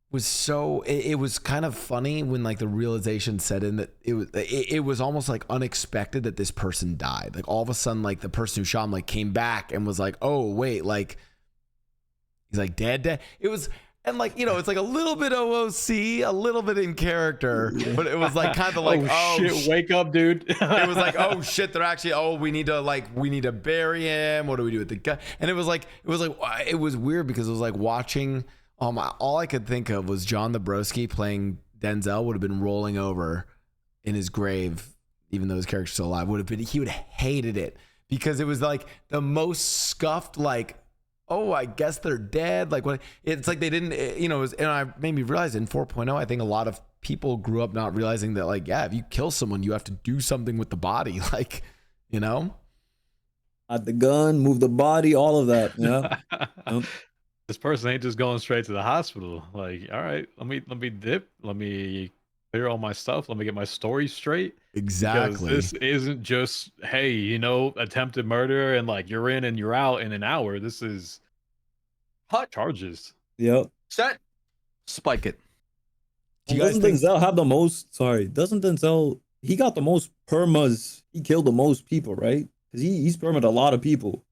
was so it was kind of funny when like the realization set in that it was almost like unexpected that this person died. Like all of a sudden like the person who shot him like came back and was like, oh wait, like he's like dead. It was, and like, you know, it's like a little bit OOC, a little bit in character, but it was like kind of like, shit, wake up, dude. It was like, oh shit, they're actually, we need to bury him. What do we do with the guy? And it was weird because it was like watching, all I could think of was John Dabrowski playing Denzel would have been rolling over in his grave, even though his character's still alive, he would have hated it because it was like the most scuffed, like, oh, I guess they're dead. Like what? It's like they didn't, you know. And I made me realize in 4.0, I think a lot of people grew up not realizing that, like, yeah, if you kill someone, you have to do something with the body, like, you know. At the gun, move the body, all of that. Yeah. This person ain't just going straight to the hospital. Like, all right, let me dip. Let me clear all my stuff. Let me get my story straight. Exactly. Because this isn't just, hey, you know, attempted murder and like you're in and you're out in an hour. This is hot charges. Yep. Set. Spike it. Doesn't Denzel have the most? Sorry, doesn't Denzel? He got the most permas. He killed the most people, right? Because he's permed a lot of people.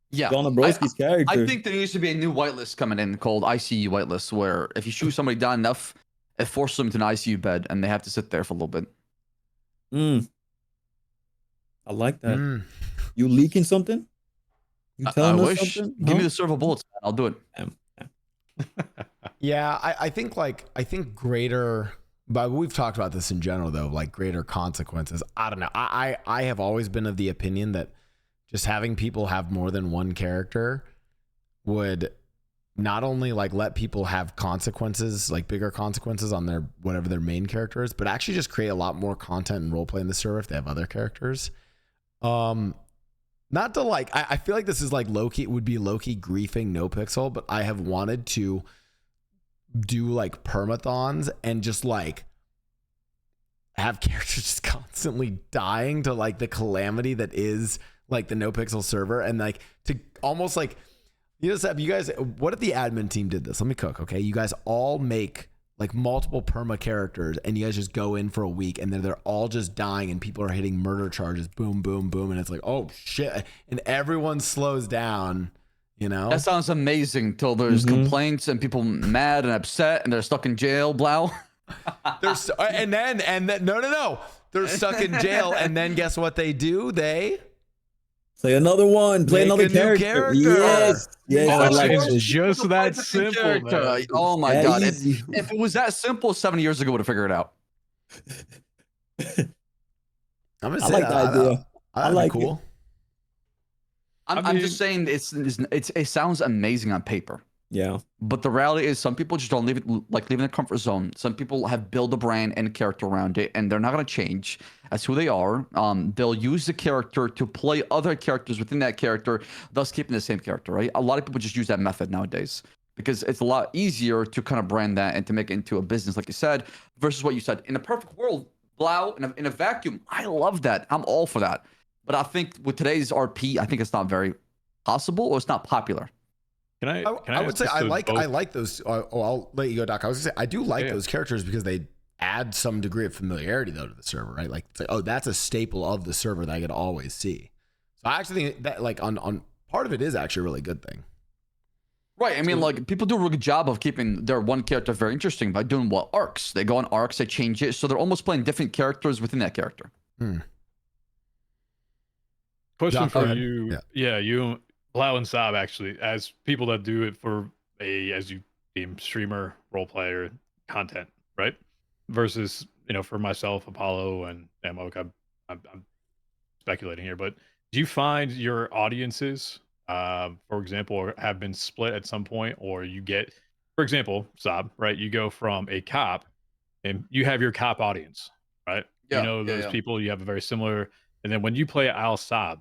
Yeah, John Dabrowski's character. I think there needs to be a new whitelist coming in called ICU whitelist, where if you shoot somebody down enough, it forces them to an ICU bed and they have to sit there for a little bit. I like that. You leaking something? You telling us something? Give me the servo bullets. I'll do it. Yeah, I think greater, but we've talked about this in general though, like greater consequences. I don't know. I have always been of the opinion that just having people have more than one character would not only like let people have consequences, like bigger consequences on their whatever their main character is, but actually just create a lot more content and roleplay in the server if they have other characters. Not to like, I feel like this is like low-key, would be low-key griefing NoPixel, but I have wanted to do like permathons and just like have characters just constantly dying to like the calamity that is like the NoPixel server, and like to almost like, you know, Seb, you guys, what if the admin team did this? Let me cook, okay? You guys all make like multiple perma characters and you guys just go in for a week and then they're all just dying and people are hitting murder charges, boom, boom, boom, and it's like, oh shit, and everyone slows down, you know? That sounds amazing till there's complaints and people mad and upset and they're stuck in jail, Blau. And then no, they're stuck in jail, and then guess what they do? They play another one. Play another character. Yes. I like it's just that simple. Oh my god! If it was that simple, 7 years ago, would have figured it out. I'm gonna I say like the idea. I like cool. I'm just saying it sounds amazing on paper. Yeah. But the reality is some people just don't leave it in their comfort zone. Some people have built a brand and character around it, and they're not going to change as who they are. They'll use the character to play other characters within that character, thus keeping the same character, right? A lot of people just use that method nowadays because it's a lot easier to kind of brand that and to make it into a business, like you said, versus what you said. In a perfect world, Blau, in a vacuum, I love that. I'm all for that. But I think with today's RP, I think it's not very possible, or it's not popular. I would say I like those. I'll let you go, Doc. I was gonna say I do like those characters because they add some degree of familiarity though to the server, right? Like, it's like, oh, that's a staple of the server that I could always see. So I actually think that like on part of it is actually a really good thing. Right. I mean, like people do a really good job of keeping their one character very interesting by doing what arcs. They go on arcs, they change it, so they're almost playing different characters within that character. Question for you, you. Blau and Saab, actually, as people that do it for as you deem, streamer, role player content, right? Versus, you know, for myself, Apollo and Dimoak, I'm speculating here, but do you find your audiences, for example, have been split at some point, or you get, for example, Saab, right? You go from a cop and you have your cop audience, right? Yeah, you know, those people, you have a very similar, and then when you play Al Saab,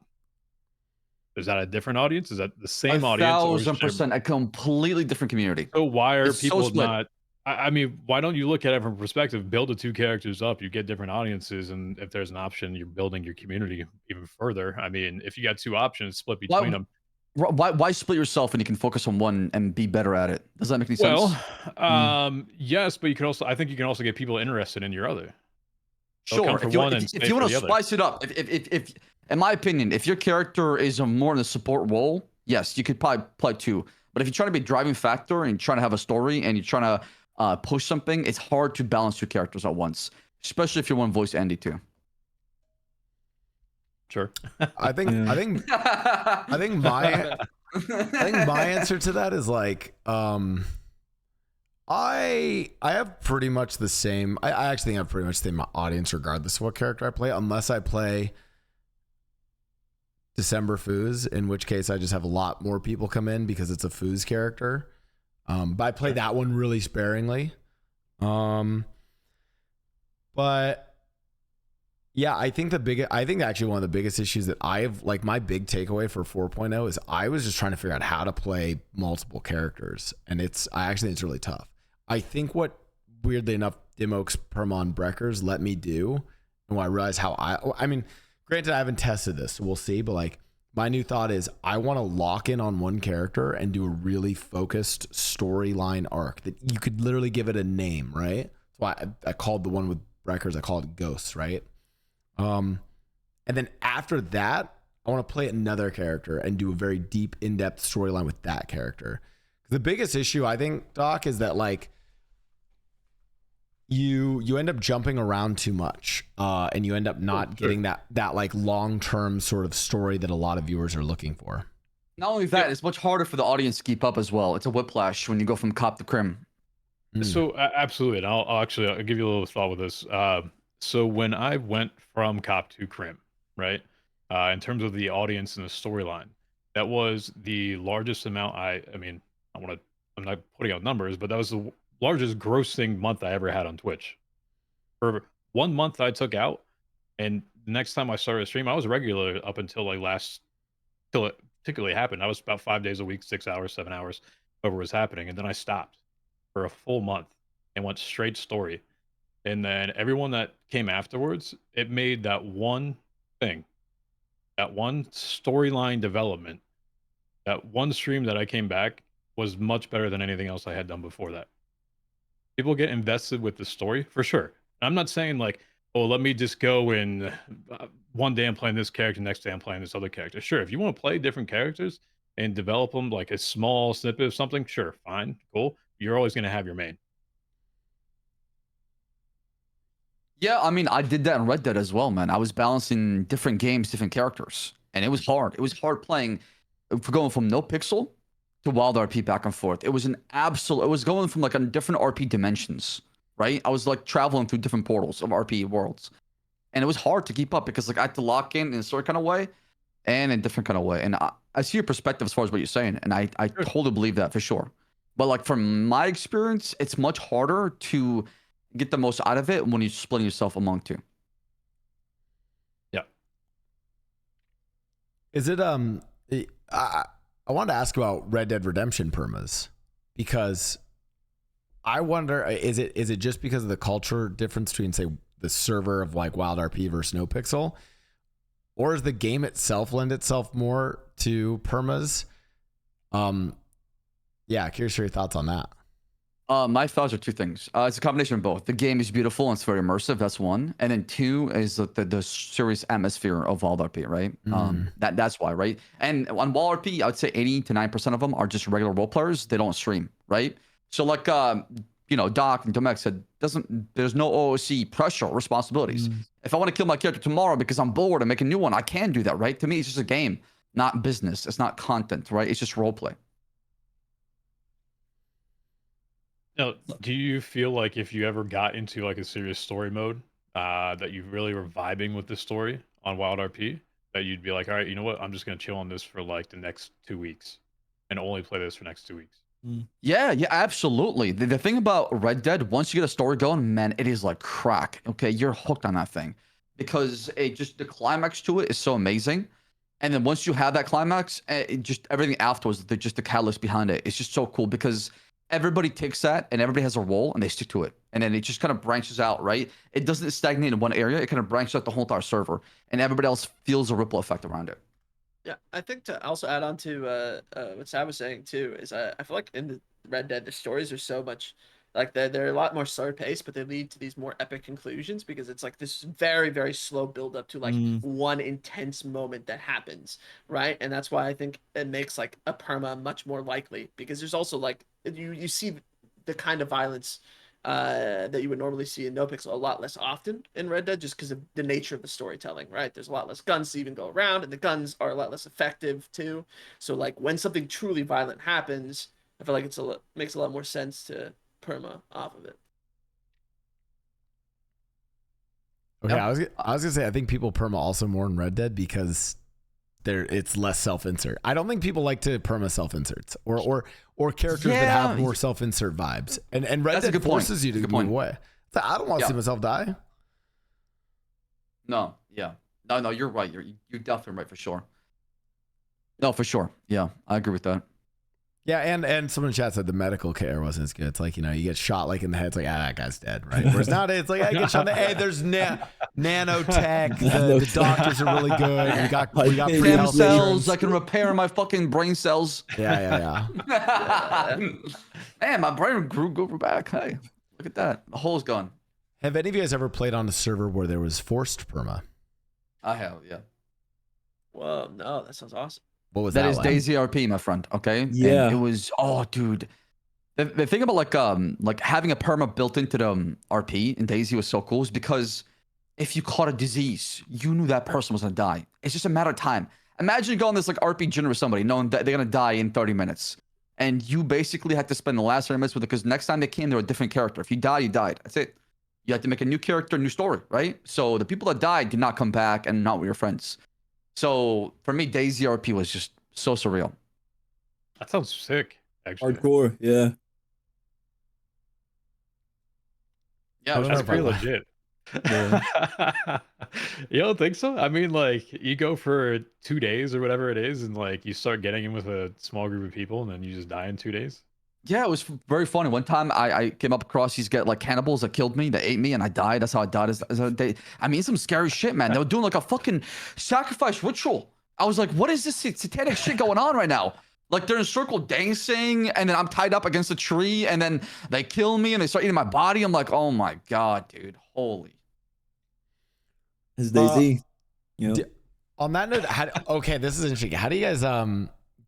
is that a different audience? Is that the same audience? 1,000%, a completely different community. So why are people not I mean, why don't you look at it from perspective? Build the two characters up, you get different audiences, and if there's an option, you're building your community even further. I mean, if you got two options, split between them. Why split yourself when you can focus on one and be better at it? Does that make any sense? Well, yes, but you can also, I think you can also get people interested in your other. Sure. If you want to spice it up, if in my opinion, if your character is more in the support role, yes, you could probably play two. But if you're trying to be a driving factor and you're trying to have a story and you're trying to push something, it's hard to balance two characters at once, especially if you want to voice Andy too. Sure. I think my answer to that is like I have pretty much the same. I actually think I have pretty much the same audience regardless of what character I play, unless I play December Foos, in which case I just have a lot more people come in because it's a Foos character. But I play that one really sparingly. But yeah, I think actually one of the biggest issues that I've, like, my big takeaway for 4.0 is I was just trying to figure out how to play multiple characters, and I actually think it's really tough. I think what, weirdly enough, Dimoak's Perma Breckers let me do, and when I realized how I mean, granted I haven't tested this, so we'll see, but like my new thought is I want to lock in on one character and do a really focused storyline arc that you could literally give it a name, right? That's why I called the one with Breckers, I called it Ghosts, right? And then after that, I want to play another character and do a very deep, in-depth storyline with that character. The biggest issue, I think, Doc, is that like you end up jumping around too much, and you end up not getting that like long-term sort of story that a lot of viewers are looking for. Not only that, it's much harder for the audience to keep up as well. It's a whiplash when you go from Cop to Crim. So absolutely, and I'll give you a little thought with this. So when I went from Cop to Crim, right, in terms of the audience and the storyline, that was the largest amount. I mean, I'm not putting out numbers, but that was the largest grossing month I ever had on Twitch. For 1 month I took out, and the next time I started a stream, I was regular up until till it particularly happened. I was about 5 days a week, 6 hours, 7 hours, whatever was happening, and then I stopped for a full month and went straight story. And then everyone that came afterwards, it made that one thing, that one storyline development, that one stream that I came back was much better than anything else I had done before that. People get invested with the story for sure. I'm not saying like, oh, let me just go and one day I'm playing this character, next day I'm playing this other character. Sure, if you want to play different characters and develop them like a small snippet of something, sure, fine, cool. You're always going to have your main. Yeah, I mean, I did that in Red Dead as well, man. I was balancing different games, different characters, and it was hard. It was hard playing, for going from NoPixel to Wild RP back and forth. It was an absolute. It was going from like on different RP dimensions, right? I was like traveling through different portals of RP worlds, and it was hard to keep up because like I had to lock in a certain kind of way, and in a different kind of way. And I see your perspective as far as what you're saying, and I totally believe that for sure. But like from my experience, it's much harder to get the most out of it when you're splitting yourself among two. Yeah. Is it I wanted to ask about Red Dead Redemption permas, because I wonder, is it just because of the culture difference between, say, the server of like Wild RP versus NoPixel, or is the game itself lend itself more to permas? Yeah, curious your thoughts on that. My thoughts are two things. It's a combination of both. The game is beautiful and it's very immersive. That's one. And then two is the serious atmosphere of Wild RP, right? That's why, right? And on Wild RP, I would say 80 to 9% of them are just regular role players. They don't stream, right? So like, Doc and Dimoak said, there's no OOC pressure or responsibilities. If I want to kill my character tomorrow because I'm bored and make a new one, I can do that, right? To me, it's just a game, not business. It's not content, right? It's just role play. Now, do you feel like if you ever got into like a serious story mode, that you really were vibing with the story on Wild RP, that you'd be like, all right, you know what? I'm just going to chill on this for like the next 2 weeks and only play this for next 2 weeks. Yeah, absolutely. The thing about Red Dead, once you get a story going, man, it is like crack. Okay, you're hooked on that thing because the climax to it is so amazing. And then once you have that climax, just everything afterwards, just the catalyst behind it, it's just so cool because everybody takes that and everybody has a role and they stick to it. And then it just kind of branches out, right? It doesn't stagnate in one area. It kind of branches out the whole entire server, and everybody else feels a ripple effect around it. Yeah, I think to also add on to what Sam was saying too is I feel like in the Red Dead the stories are so much like they're a lot more slower paced, but they lead to these more epic conclusions because it's like this very very slow build up to like one intense moment that happens, right? And that's why I think it makes like a perma much more likely because there's also like you see the kind of violence that you would normally see in NoPixel a lot less often in Red Dead just because of the nature of the storytelling, right? There's a lot less guns to even go around, and the guns are a lot less effective too. So like when something truly violent happens, I feel like makes a lot more sense to perma off of it. Okay, I was gonna say I think people perma also more in Red Dead because it's less self-insert. I don't think people like to perma self-inserts or characters that have more self-insert vibes. And Red Dead forces you to move away. I don't want to see myself die. No, no, you're right. You're definitely right for sure. No, for sure. Yeah, I agree with that. Yeah, and someone in chat said the medical care wasn't as good. It's like, you get shot like in the head. It's like, that guy's dead, right? Whereas nowadays, it's like, I get shot in the head. There's nanotech. The doctors are really good. We got stem cells. I can repair my fucking brain cells. Yeah. Man, my brain grew back. Hey, look at that. The hole's gone. Have any of you guys ever played on a server where there was forced perma? I have, yeah. Whoa, no, that sounds awesome. What was that? That is Daisy RP, my friend. Okay. Yeah. And it was. Oh, dude. The thing about like having a perma built into the RP in Daisy was so cool is because if you caught a disease, you knew that person was gonna die. It's just a matter of time. Imagine going this like RP dinner with somebody, knowing that they're gonna die in 30 minutes, and you basically had to spend the last 30 minutes with it because next time they came, they were a different character. If you die, you died. That's it. You had to make a new character, new story, right? So the people that died did not come back and not with your friends. So for me, Daisy RP was just so surreal. That sounds sick, actually. Hardcore, yeah. Yeah, That's pretty legit. Yeah. You don't think so? I mean, like, you go for 2 days or whatever it is, and like you start getting in with a small group of people, and then you just die in 2 days. Yeah, it was very funny. One time I came up across these like cannibals that killed me, that ate me, and I died. That's how I died. I mean, some scary shit, man. They were doing like a fucking sacrifice ritual. I was like, what is this satanic shit going on right now? Like they're in a circle dancing, and then I'm tied up against a tree, and then they kill me, and they start eating my body. I'm like, oh my God, dude. Holy. It's Daisy. On that note, okay, this is interesting. How do you guys,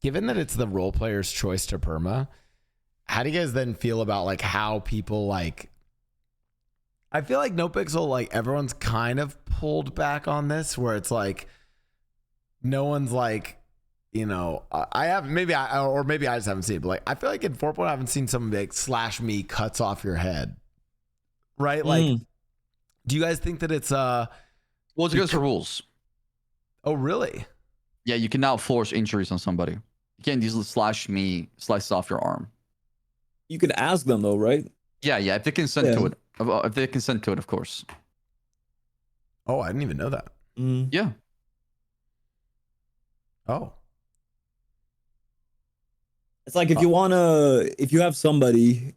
given that it's the role player's choice to perma, how do you guys then feel about like how people like, I feel like NoPixel, like everyone's kind of pulled back on this where it's like, no one's like, I have, maybe I just haven't seen it, but like, I feel like in 4.0 I haven't seen someone like slash me cuts off your head. Right? Like, do you guys think that it's, well, it's against the rules. Oh, really? Yeah, you can now force injuries on somebody. You can't easily slice off your arm. You could ask them though, right? Yeah, if they consent to it. If they consent to it, of course. Oh, I didn't even know that. Yeah. Oh. It's like if you have somebody,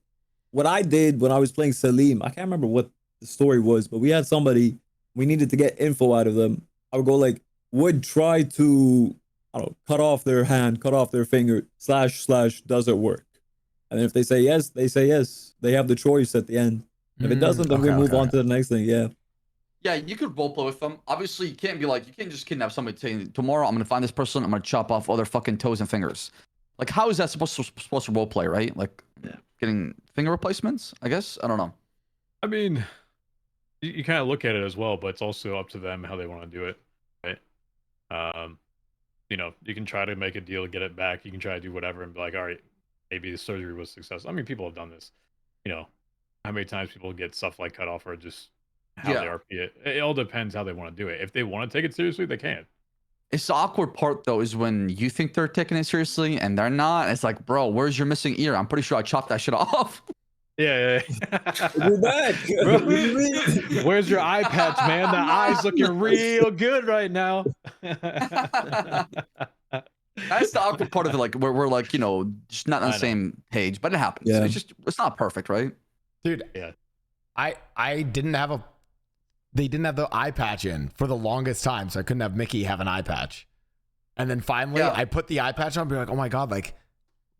what I did when I was playing Salim, I can't remember what the story was, but we had somebody, we needed to get info out of them. I would go like, would try to, I don't know, cut off their hand, cut off their finger, / does it work? And if they say yes, they say yes. They have the choice at the end. If it doesn't, then we move on to the next thing. Yeah. Yeah, you could roleplay with them. Obviously, you can't just kidnap somebody saying, tomorrow I'm going to find this person, I'm going to chop off all their fucking toes and fingers. Like, how is that supposed to roleplay, right? Like, getting finger replacements, I guess? I don't know. I mean, you kind of look at it as well, but it's also up to them how they want to do it, right? You can try to make a deal, get it back. You can try to do whatever and be like, all right, maybe the surgery was successful. I mean, people have done this. How many times people get stuff like cut off or just how they RP it. It all depends how they want to do it. If they want to take it seriously, they can. It's the awkward part though, is when you think they're taking it seriously and they're not. It's like, bro, where's your missing ear? I'm pretty sure I chopped that shit off. Yeah. We're back. Where's your eye patch, man? The eye's looking real good right now. That's the awkward part of it. Like we're like, you know, just not on I the know. same page, but it happens. Yeah. It's not perfect, right? Dude, Yeah. I didn't have they didn't have the eye patch in for the longest time, so I couldn't have Mickey have an eye patch. And then finally, Yeah. I put the eye patch on, and be like, oh my god, like,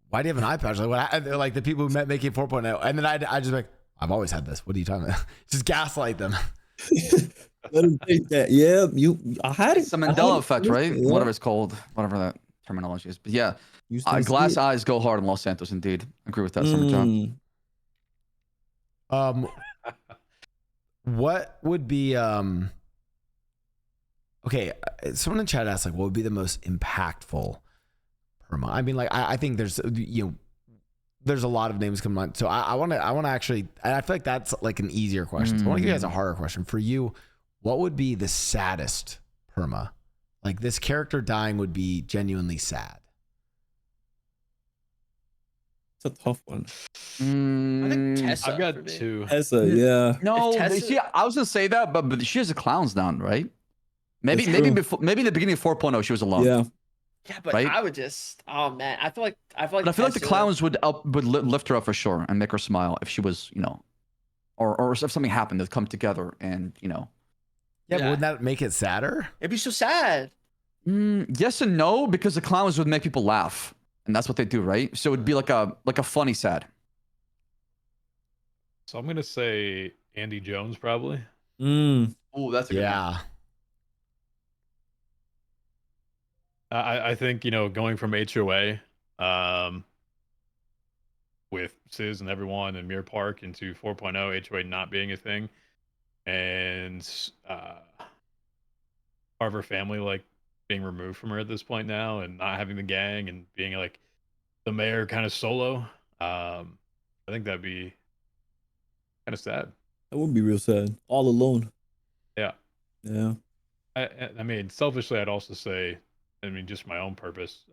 why do you have an eye patch? Like, what? They're like the people who met Mickey 4.0, and then I just like, I've always had this. What are you talking about? Just gaslight them. Let him think that. Yeah, I had it. It's the I had Mandela it. effect, right? Yeah. Whatever it's called, whatever that terminology is. But yeah, You still see glass it? eyes go hard in Los Santos, indeed. Agree with that, Summer John. Mm. What would be okay, someone in chat asked like what would be the most impactful perma? I mean, like I think there's there's a lot of names coming on. So I want to actually, I feel like that's like an easier question. So I want to give you guys a harder question. For you, what would be the saddest perma? Like this character dying would be genuinely sad. It's a tough one. I think Tessa. I've got for me. 2. Tessa, yeah. No, If Tessa- see, I was gonna say that, but she has a clowns down, right? Maybe That's true. before, maybe in the beginning of 4.0 she was alone. Yeah. Yeah, but Right? I would just. Oh man, I feel like But I feel like the Tessa- clowns would lift her up for sure and make her smile if she was, you know, or if something happened to come together and, you know. Yeah, Yeah. but wouldn't that make it sadder? It'd be so sad. Yes and no, because the clowns would make people laugh, and that's what they do, right? So it'd be like a funny sad. So I'm gonna say Andy Jones probably. Mm. Oh, that's a good one. Yeah. I think, you know, going from HOA with Sizz and everyone in Mirror Park into 4.0, HOA not being a thing, and part of her family like being removed from her at this point now, and not having the gang and being like the mayor kind of solo. I think that'd be kind of sad. That would be real sad. All alone. Yeah. Yeah. I mean, selfishly, I'd also say, I mean, just my own purpose,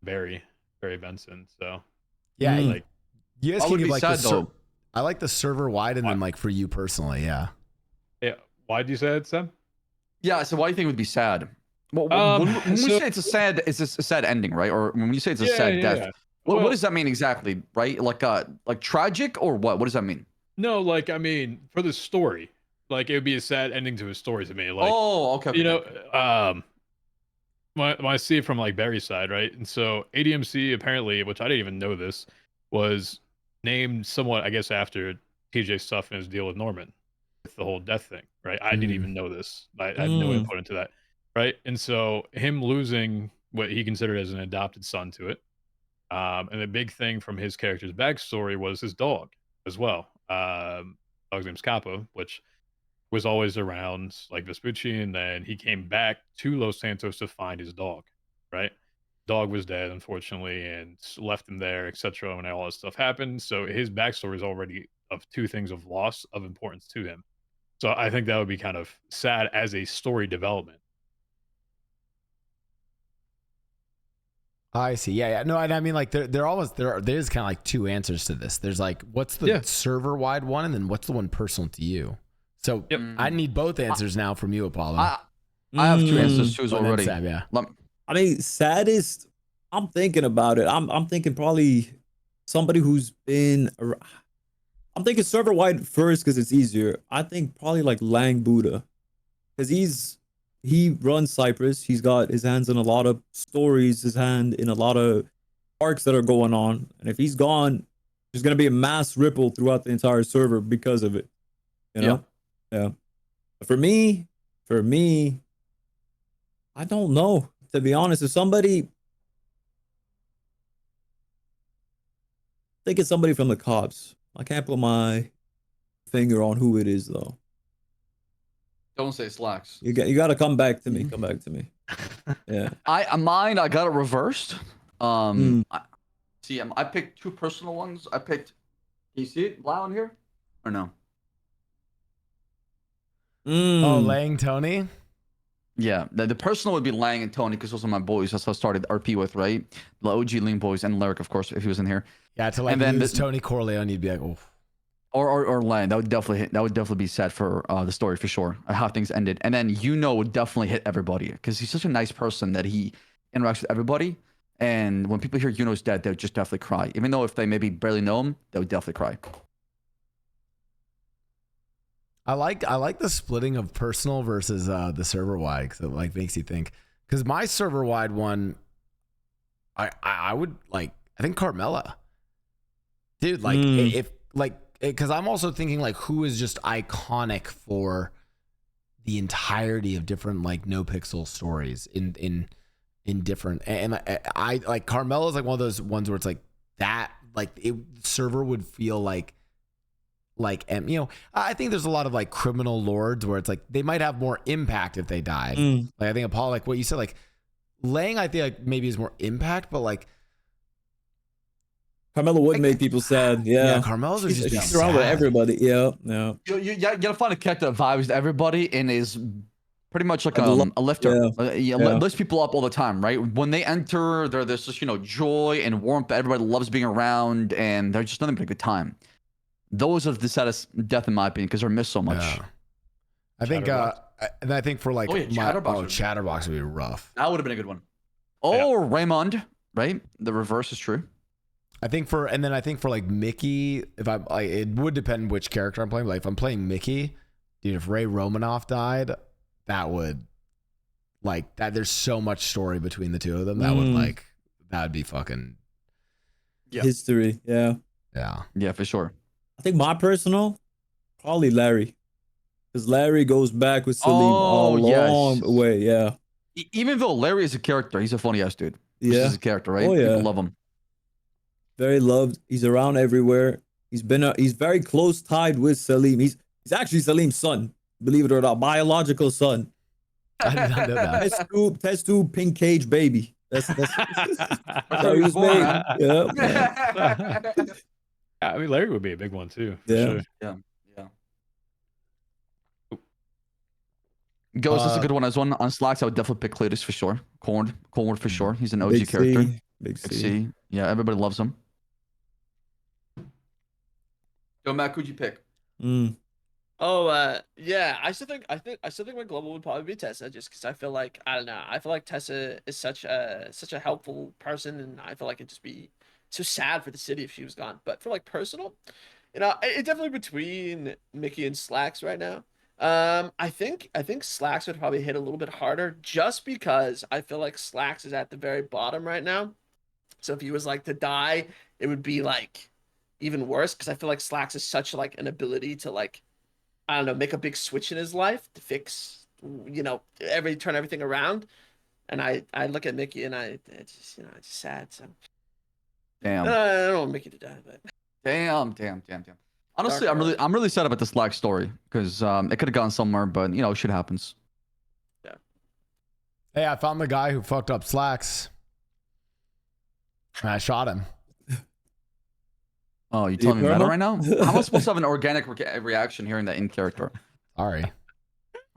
Barry Benson. So Yeah. Mm. like, You guys That can would give be like sad, the though. I like the server wide and then Why? like for you personally, yeah. yeah. Why'd you say that, Sam? Yeah. So why do you think it would be sad? Well, when we So- say it's a sad ending, right? Or when you say it's a sad death, what Well- does that mean exactly, right? Like tragic or what? What does that mean? No, like, I mean, for the story, like, it would be a sad ending to his story to me. Like, Oh, okay. you know, when I see it from like Barry's side, right? And so ADMC apparently, which I didn't even know this, was named somewhat, I guess, after TJ's stuff and his deal with Norman, with the whole death thing, right? I didn't even know this. I had no Mm. input into that, right? And so him losing what he considered as an adopted son to it, and the big thing from his character's backstory was his dog as well. Dog's name's Capo, which was always around like Vespucci, and then he came back to Los Santos to find his dog, right? Dog was dead, unfortunately, and left him there, etc. When all that stuff happened. So his backstory is already of 2 things of loss of importance to him. So I think that would be kind of sad as a story development. I see. Yeah. No, and I mean like there's kind of like 2 answers to this. There's like what's the Yeah. server wide one and then what's the one personal to you? So Yep. I need both answers now from you, Apollo. I have 2 answers too And then already. Sab, yeah. I mean, saddest. I'm thinking about it. I'm thinking probably somebody who's been. I'm thinking server wide first because it's easier. I think probably like Lang Buddha, because he runs Cyprus. He's got his hands in a lot of stories. His hand in a lot of arcs that are going on. And if he's gone, there's gonna be a mass ripple throughout the entire server because of it. You know. Yeah. But for me, I don't know. To be honest, if somebody, I think it's somebody from the cops. I can't put my finger on who it is though. Don't say slacks. You got to come back to me. Come back to me. Yeah. I got it reversed. I picked 2 personal ones. I picked. Can you see it, Blau in here, or no? Oh, Lang Tony? Yeah, the personal would be Lang and Tony because those are my boys. That's how I started RP with, right? The OG Lean boys and Lyric, of course, if he was in here. Yeah, to like And then use Tony Corleone, you'd be like, oh. Or Lang. That would definitely be sad for the story for sure. How things ended, and then would definitely hit everybody because he's such a nice person that he interacts with everybody. And when people hear Yuno's dead, they'll just definitely cry. Even though if they maybe barely know him, they would definitely cry. I like the splitting of personal versus the server wide, because it like makes you think. Because my server wide one, I would like, I think Carmella, dude. Like if like, because I'm also thinking like who is just iconic for the entirety of different like NoPixel stories in different, and I like Carmella is like one of those ones where it's like that like it server would feel like you know, I think there's a lot of like criminal lords where it's like they might have more impact if they died. Like I think Apollo, like what you said, like Lang, I think like maybe is more impact, but like Carmella would make people sad. Yeah, Carmella's are just she's around with everybody. Yeah. You gotta find a character that vibes to everybody and is pretty much like a lifter. Lifts people up all the time, right? When they enter, there's just, you know, joy and warmth. Everybody loves being around, and they're just nothing but a good time. Those are the saddest death in my opinion, because they're missed so much. Yeah. I think for like Chatterbox would be rough. That would have been a good one. Oh, yeah. Raymond, right? The reverse is true. I think for like Mickey, if it would depend which character I'm playing. Like if I'm playing Mickey, dude, if Ray Romanoff died, that would like that. There's so much story between the two of them. That would be fucking history. Yeah, for sure. I think my personal, probably Larry, because Larry goes back with Salim a long way. Yeah. Even though Larry is a character, he's a funny ass dude. Yeah, he's a character, right? Oh, yeah. People love him. Very loved. He's around everywhere. He's very close tied with Salim. He's actually Salim's son, believe it or not, biological son. I did not know that. Test tube, pink cage baby. That's how he was made. Yeah. I mean, Larry would be a big one too. Yeah. Sure. Yeah. Ghost is a good one as one. On Slacks, I would definitely pick Cletus for sure. Cornwood for sure. He's an OG Big character. Big C. Yeah, everybody loves him. Yo, Mac, who'd you pick? Oh, yeah. I still think my global would probably be Tessa, just because I feel like Tessa is such a helpful person, and I feel like it'd just be so sad for the city if she was gone. But for like personal, you know, it's definitely between Mickey and Slacks right now. I think Slacks would probably hit a little bit harder, just because I feel like Slacks is at the very bottom right now. So if he was like to die, it would be like even worse, because I feel like Slacks is such like an ability to like, I don't know, make a big switch in his life to fix, you know, turn everything around. And I look at Mickey and it's just, you know, it's just sad. So damn. I don't want Mickey to die, but damn. Honestly, I'm really sad about the Slack story, because it could have gone somewhere, but you know, shit happens. Yeah. Hey, I found the guy who fucked up Slacks. And I shot him. Oh, you telling me meta right now? How am I supposed to have an organic reaction hearing that in character? Sorry.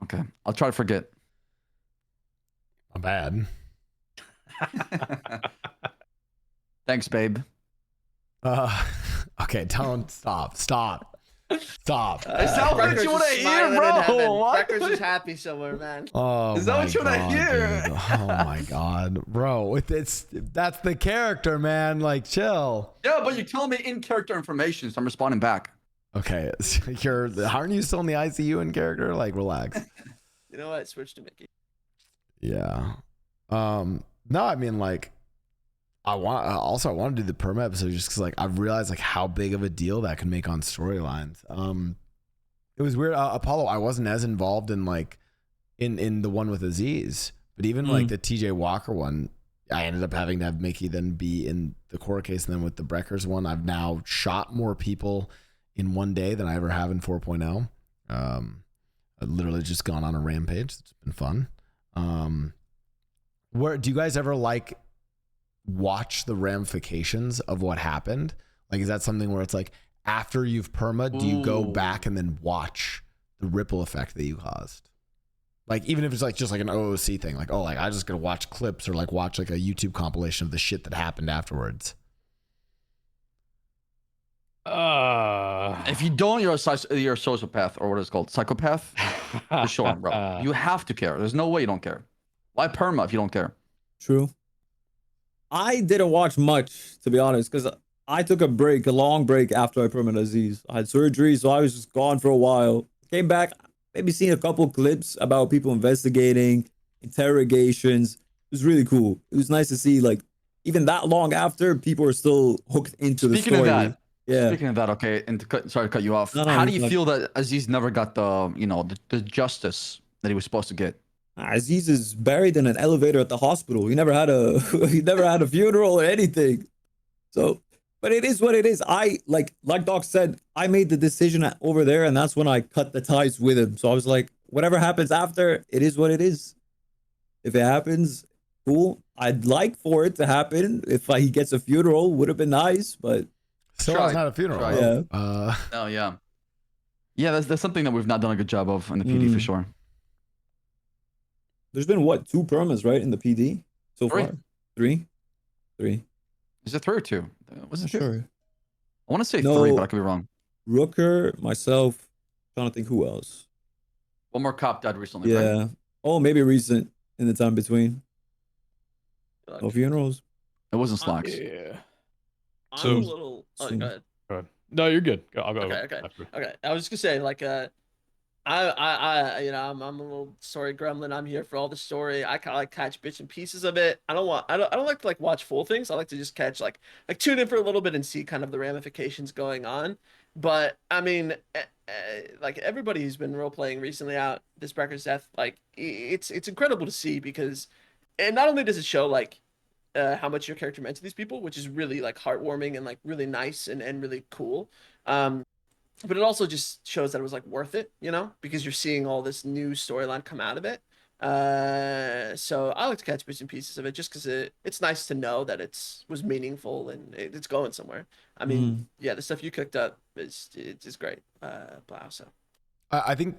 Okay, I'll try to forget. My bad. Thanks, babe. Okay, don't stop. Is that what you want to hear, bro? Becker's just happy somewhere, man. Oh, is that what you want to hear? Dude. Oh my god, bro! That's the character, man. Like, chill. Yeah, but you're telling me in character information, so I'm responding back. Okay, aren't you still in the ICU in character? Like, relax. You know what? Switch to Mickey. Yeah. No, I mean, like, I want to do the Perma episode just because, like, I've realized like how big of a deal that can make on storylines. It was weird. Apollo, I wasn't as involved in like in the one with Aziz, but even like the TJ Walker one, I ended up having to have Mickey then be in the court case, and then with the Breckers one, I've now shot more people in one day than I ever have in 4.0. I've literally just gone on a rampage. It's been fun. Where do you guys ever like watch the ramifications of what happened? Like, is that something where it's like after you've perma, do you go back and then watch the ripple effect that you caused? Like, even if it's like just like an OOC thing, like, oh, like I just gonna watch clips or like watch like a YouTube compilation of the shit that happened afterwards. If you don't, you're a sociopath, or what is it called, psychopath. For sure, bro. You have to care. There's no way you don't care. Why perma if you don't care? True. I didn't watch much, to be honest, because I took a long break after I permanent Aziz. I had surgery, so I was just gone for a while. Came back, maybe seen a couple clips about people investigating, interrogations. It was really cool. It was nice to see, like, even that long after, people are still hooked into the Speaking of story. that, Yeah. Speaking of that, okay, and sorry to cut you off. No, no, How do it's you not- feel that Aziz never got the justice that he was supposed to get? Aziz is buried in an elevator at the hospital. He never had a he never had a funeral or anything. So, but it is what it is. I like Doc said, I made the decision over there, and that's when I cut the ties with him. So I was like, whatever happens after, it is what it is. If it happens, cool. I'd like for it to happen. If he gets a funeral, would have been nice, but Still Tried. has not a funeral. Tried. yeah. Oh yeah, yeah. That's something that we've not done a good job of in the PD for sure. There's been what, 2 permas, right, in the PD so Three. far? 3? 3. Is it 3 or 2? Was it 2? Sure. I want to say No. 3, but I could be wrong. Rooker, myself, trying to think who else. One more cop died recently. Yeah. Right? Oh, maybe recent in the time between. Like, No funerals. It wasn't Slacks. Yeah. I'm So- a little. Oh, go ahead. Go ahead. No, you're good. I'll go. Okay. after. Okay. I was just gonna say, like, I'm a little story gremlin. I'm here for all the story. I kind of like catch bits and pieces of it. I don't like to like watch full things. I like to just catch like tune in for a little bit and see kind of the ramifications going on. But I mean, like everybody who's been role playing recently out this Brecker's death, like it's incredible to see because, and not only does it show like how much your character meant to these people, which is really like heartwarming and like really nice and really cool. But it also just shows that it was like worth it, you know, because you're seeing all this new storyline come out of it. So I like to catch bits and pieces of it just because it's nice to know that was meaningful and it's going somewhere. I mean, yeah, the stuff you cooked up is great, Blau. So I think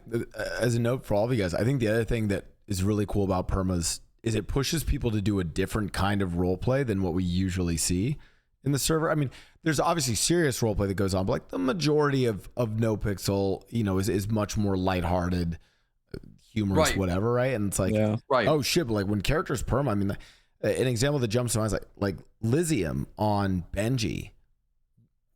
as a note for all of you guys, I think the other thing that is really cool about permas is it pushes people to do a different kind of role play than what we usually see in the server. I mean, there's obviously serious role play that goes on, but like the majority of NoPixel, you know, is much more lighthearted, humorous, Right. whatever, right? And it's like, Yeah. Right. oh shit, but like when characters perma, I mean, an example that jumps to mind is like Lysium on Benji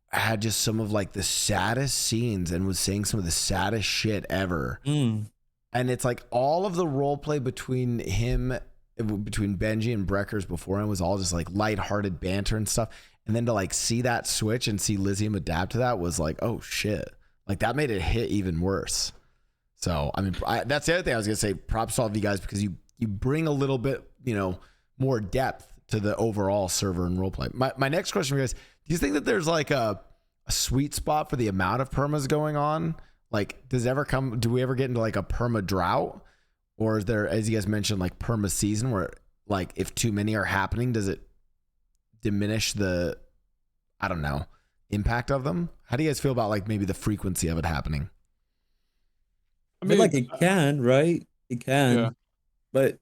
had just some of like the saddest scenes and was saying some of the saddest shit ever. And it's like all of the role play between Benji and Breckers before him was all just like lighthearted banter and stuff. And then to like see that switch and see Lysium adapt to that was like, oh shit. Like that made it hit even worse. So, I mean, that's the other thing I was going to say. Props to all of you guys because you bring a little bit, you know, more depth to the overall server and roleplay. My next question for you guys, do you think that there's like a sweet spot for the amount of permas going on? Like, do we ever get into like a perma drought? Or is there, as you guys mentioned, like perma season where like if too many are happening, does it diminish the, I don't know, impact of them? How do you guys feel about like maybe the frequency of it happening? I feel like it can, right? It can. Yeah. But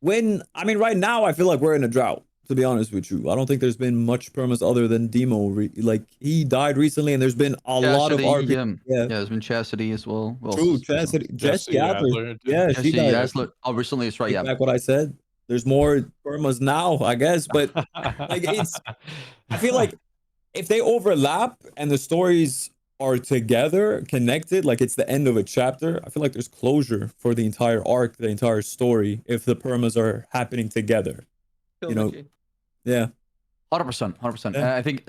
right now, I feel like we're in a drought, to be honest with you. I don't think there's been much permas other than Demo. Like, he died recently, and there's been a lot of Chastity, RP. yeah, there's been Chastity as well. True, Chastity. Jesse Adler. too. Yeah, she Jesse died. Adler. Oh, recently, it's right. Take Yeah. back what I said. There's more permas now, I guess. But like, I feel like if they overlap and the stories are together, connected, like it's the end of a chapter, I feel like there's closure for the entire arc, the entire story, if the permas are happening together. You know, yeah. 100%. Yeah. I think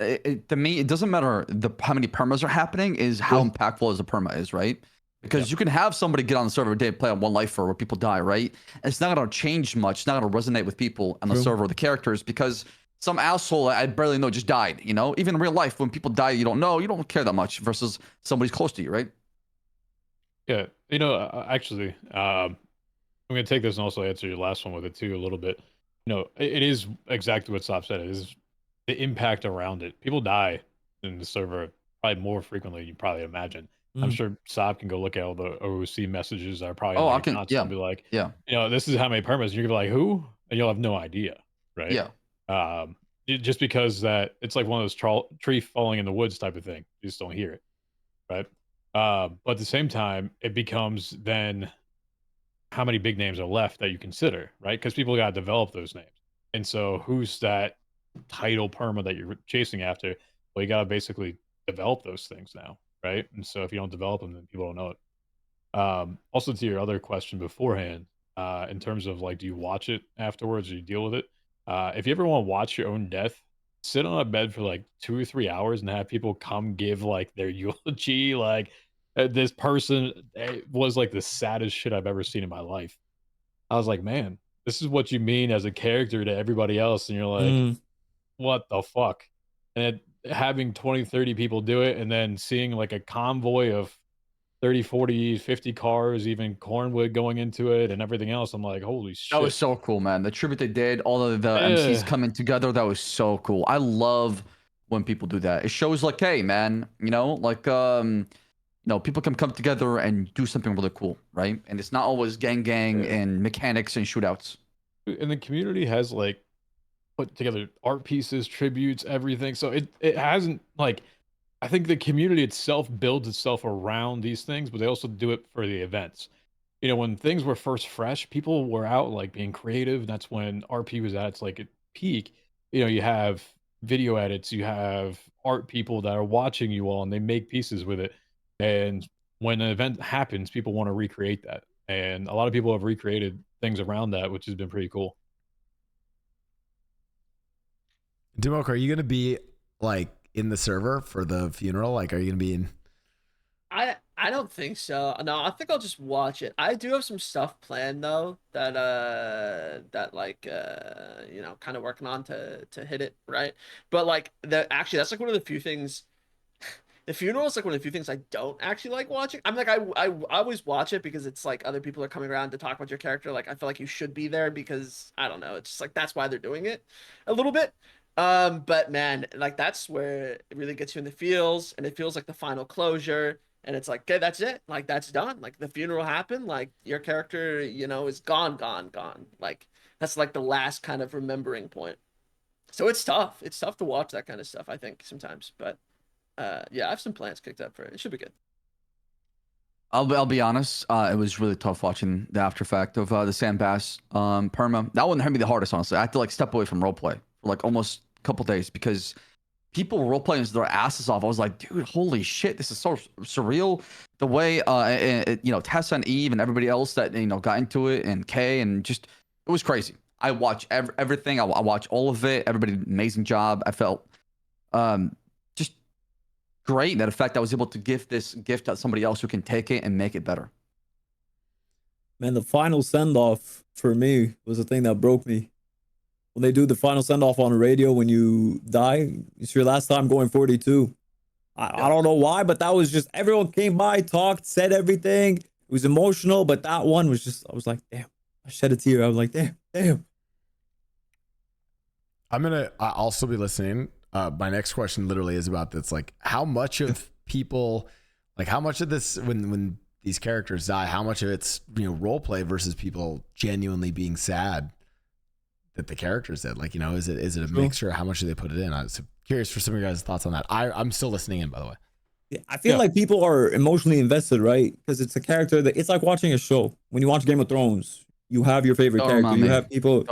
to me, it doesn't matter how many permas are happening, is how impactful as a perma is, right? Because you can have somebody get on the server every day and play on One Lifer where people die, right? And it's not going to change much. It's not going to resonate with people on the server, the characters, because some asshole I barely know just died, you know? Even in real life, when people die, you don't care that much versus somebody's close to you, right? Yeah, you know, actually, I'm gonna take this and also answer your last one with it too a little bit. You know, it is exactly what Saab said. It is the impact around it. People die in the server probably more frequently than you probably imagine. I'm sure Saab can go look at all the OOC messages that are probably Oh, on I your can- accounts yeah. and be like, Yeah. you know, this is how many permas. You're gonna be like, who? And you'll have no idea, right? Yeah. Just because that it's like one of those tree falling in the woods type of thing. You just don't hear it, right? But at the same time, it becomes then how many big names are left that you consider, right? Because people got to develop those names. And so who's that title perma that you're chasing after? Well, you gotta basically develop those things now, right? And so if you don't develop them, then people don't know it. Also, to your other question beforehand, in terms of like, do you watch it afterwards or you deal with it? If you ever want to watch your own death, sit on a bed for like 2 or 3 hours and have people come give like their eulogy. Like, this person was like the saddest shit I've ever seen in my life. I was like, man, this is what you mean as a character to everybody else. And you're like, Mm. what the fuck? And having 20, 30 people do it and then seeing like a convoy of 30, 40, 50 cars, even Cornwood going into it and everything else. I'm like, holy That was shit. so cool, man. The tribute they did, all of the MCs Yeah. coming together, that was so cool. I love when people do that. It shows like, hey, man, like people can come together and do something really cool, right? And it's not always gang Yeah. and mechanics and shootouts. And the community has like put together art pieces, tributes, everything. So it hasn't like, I think the community itself builds itself around these things, but they also do it for the events. When things were first fresh, people were out like being creative, and that's when RP was at its like at peak. You have video edits, you have art people that are watching you all, and they make pieces with it. And when an event happens, people want to recreate that, and a lot of people have recreated things around that, which has been pretty cool. Dimoak, are you gonna be like in the server for the funeral? Like, are you gonna be in? I don't think so. No, I think I'll just watch it. I do have some stuff planned though that like kind of working on to hit it, right? But like that's like one of the few things. The funeral is like one of the few things I don't actually like watching. I'm like I always watch it because it's like other people are coming around to talk about your character. Like I feel like you should be there because I don't know. It's just like that's why they're doing it a little bit. But man, like that's where it really gets you in the feels, and it feels like the final closure. And it's like, okay, that's it. Like that's done. Like the funeral happened. Like your character, is gone, gone, gone. Like that's like the last kind of remembering point. So it's tough. It's tough to watch that kind of stuff, I think, sometimes. But yeah, I have some plans kicked up for it. It should be good. I'll be honest. It was really tough watching the after fact of the Sam Bass perma. That one hurt me the hardest, honestly. I had to like step away from roleplay for like almost a couple days because people were roleplaying their asses off. I was like, dude, holy shit, this is so surreal. The way Tessa and Eve and everybody else that got into it, and Kay, and just it was crazy. I watched everything. I watched all of it. Everybody did an amazing job. I felt just great that effect. I was able to give this gift to somebody else who can take it and make it better. Man, the final send off for me was the thing that broke me. When they do the final send off on the radio when you die, it's your last time going 42. I don't know why, but that was just everyone came by, talked, said everything. It was emotional, but that one was just, I was like, damn. I shed a tear. I was like, damn. I'll still be listening. My next question literally is about this. Like, how much of people, like how much of this, when these characters die, how much of it's, role play versus people genuinely being sad that the characters did? Like, is it a mixture? How much do they put it in? I was curious for some of your guys' thoughts on that. I'm still listening in, by the way. Yeah, I feel like people are emotionally invested, right? Because it's a character that it's like watching a show. When you watch Game of Thrones, you have your favorite character. You have people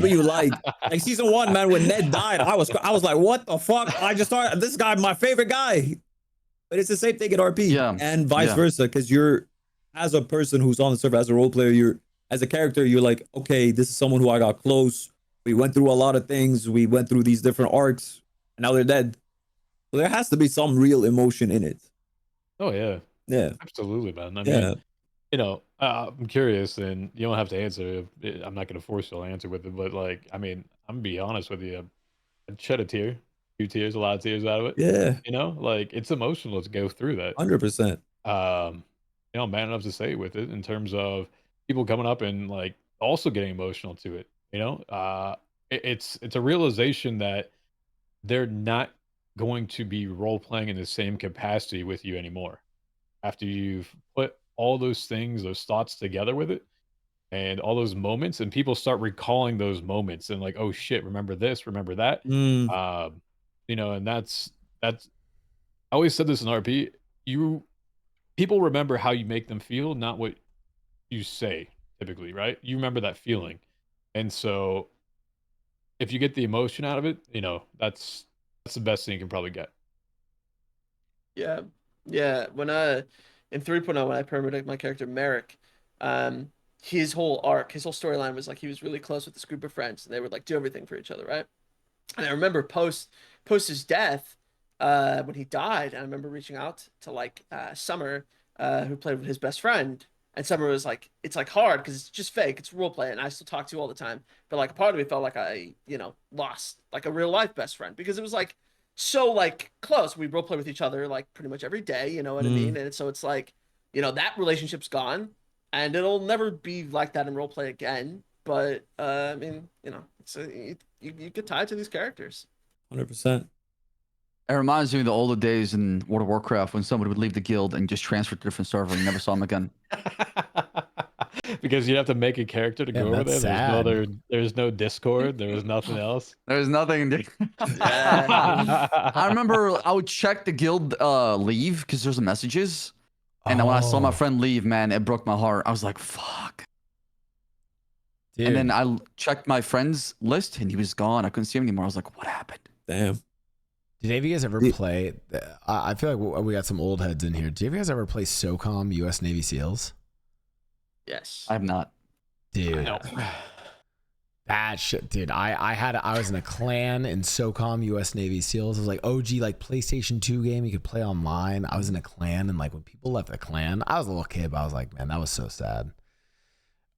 you like. Like season 1, man, when Ned died, I was like, what the fuck? I just thought this guy, my favorite guy. But it's the same thing at RP, and vice versa. Because you're, as a person who's on the server, as a role player, as a character, you're like, okay, this is someone who I got close. We went through a lot of things. We went through these different arcs, and now they're dead. So there has to be some real emotion in it. Oh yeah. Yeah. Absolutely, man. I mean, I'm curious, and you don't have to answer. I'm not going to force you to answer with it, but like, I mean, I'm gonna be honest with you. I'd shed a tear, 2 tears, a lot of tears out of it. Yeah. Like it's emotional to go through that. 100%. I'm man enough to say with it in terms of people coming up and like also getting emotional to it. It's a realization that they're not going to be role playing in the same capacity with you anymore after you've put all those things, those thoughts together with it, and all those moments, and people start recalling those moments and like, oh shit, remember this, remember that. And that's I always said this in RP. People remember how you make them feel, not what you say typically, right? You remember that feeling. And so if you get the emotion out of it, that's the best thing you can probably get. Yeah, yeah. When in 3.0, when I permitted my character Merrick, his whole arc, his whole storyline was like he was really close with this group of friends, and they would like do everything for each other, right? And I remember post his death, when he died, and I remember reaching out to like Summer, who played with his best friend, and Summer was like, it's like hard because it's just fake, it's role play, and I still talk to you all the time, but like a part of me felt like I lost like a real life best friend because it was like so like close. We role play with each other like pretty much every day, you know what I mean? And so it's like, that relationship's gone, and it'll never be like that in role play again. But I mean, it's you get tied to these characters. 100%. It reminds me of the older days in World of Warcraft when somebody would leave the guild and just transfer to a different server and never saw them again. Because you have to make a character to go over there. Sad. There's no Discord. There was nothing else. There's nothing. Yeah. I remember I would check the guild leave because there's messages. And then when I saw my friend leave, man, it broke my heart. I was like, fuck. Dude. And then I checked my friend's list and he was gone. I couldn't see him anymore. I was like, what happened? Damn. Did any of you guys ever play? I feel like we got some old heads in here. Did you guys ever play SOCOM U.S. Navy SEALs? Yes. I have not. Dude, No. that shit, dude. I was in a clan in SOCOM U.S. Navy SEALs. It was like OG like PlayStation 2 game you could play online. I was in a clan, and like when people left the clan, I was a little kid, but I was like, man, that was so sad.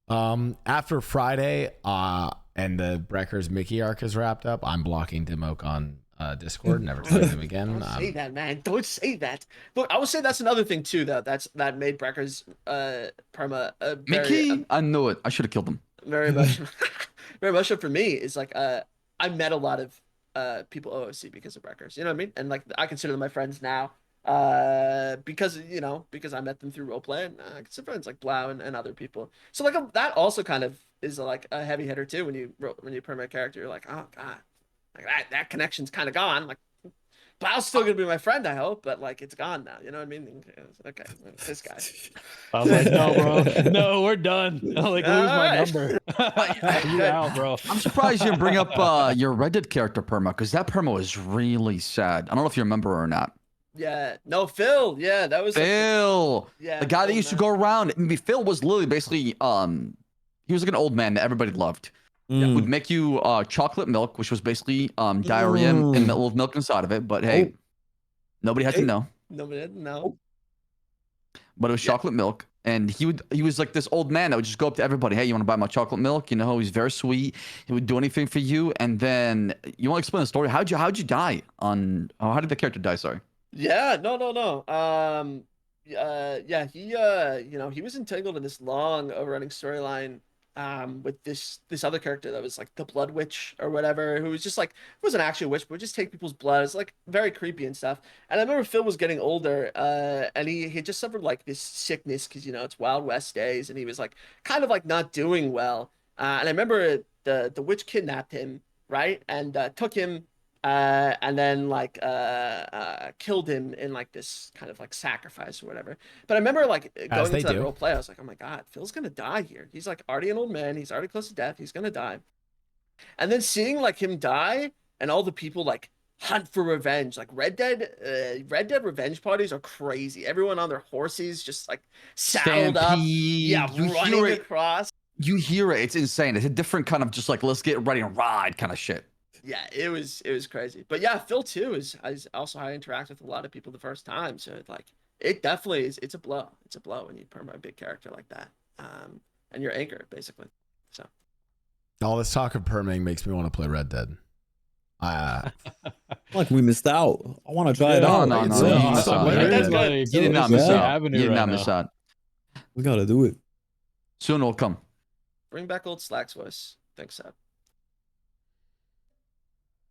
After Friday, and the Breckers Mickey arc is wrapped up, I'm blocking Dimoak on Discord. Never talking to him again. Don't say that, man. Don't say that. Look, I would say that's another thing too, though. That made Breckers Perma Mickey? I knew it. I should have killed him. very much very much so for me is like I met a lot of people OOC because of Breckers. You know what I mean? And like I consider them my friends now. Because I met them through roleplay, and I consider friends like Blau and other people. So like that also kind of is like a heavy hitter too when you perma a character. You're like, oh god, like that connection's kind of gone. Like Blau's still gonna be my friend, I hope, but like it's gone now. You know what I mean? Okay, this guy. I was like, no, bro, no, we're done. I'm like, lose my number. You out, bro. I'm surprised you didn't bring up your Red Dead character Perma, because that Perma was really sad. I don't know if you remember or not. Yeah, no, Phil. Yeah, that was Phil. Yeah, the guy that Phil, used to man. go around. I mean, Phil was literally basically he was like an old man that everybody loved. Would make you chocolate milk, which was basically diarrhea and little milk inside of it. But hey, nobody had to know. Nobody didn't know. But it was chocolate milk, and he was like this old man that would just go up to everybody. Hey, you want to buy my chocolate milk? You know, he's very sweet. He would do anything for you. And then you want to explain the story? How'd you die on? Oh, how did the character die? Sorry. Yeah, no. Yeah, he was entangled in this long overrunning storyline with this other character that was like the Blood Witch or whatever, who was just like wasn't actually a witch, but would just take people's blood. It's like very creepy and stuff. And I remember Phil was getting older, and he had just suffered like this sickness because it's Wild West days, and he was like kind of like not doing well. And I remember the witch kidnapped him, right, and took him. And then like killed him in like this kind of like sacrifice or whatever. But I remember like going into that role play, I was like, oh my god, Phil's gonna die here. He's like already an old man. He's already close to death. He's gonna die. And then seeing like him die and all the people like hunt for revenge, like Red Dead revenge parties are crazy. Everyone on their horses, just like saddled up, yeah, running across. You hear it. It's insane. It's a different kind of just like let's get ready and ride kind of shit. Yeah, it was crazy. But yeah, Phil too is also how I interact with a lot of people the first time. So like it definitely is. It's a blow. It's a blow when you perma a big character like that, and you're anchored basically. So all this talk of perming makes me want to play Red Dead. Like we missed out. I want to try it out. No. You did not miss out. You did not miss out. We gotta do it. Soon it'll come. bring back old Slacks voice. Thanks, Seb.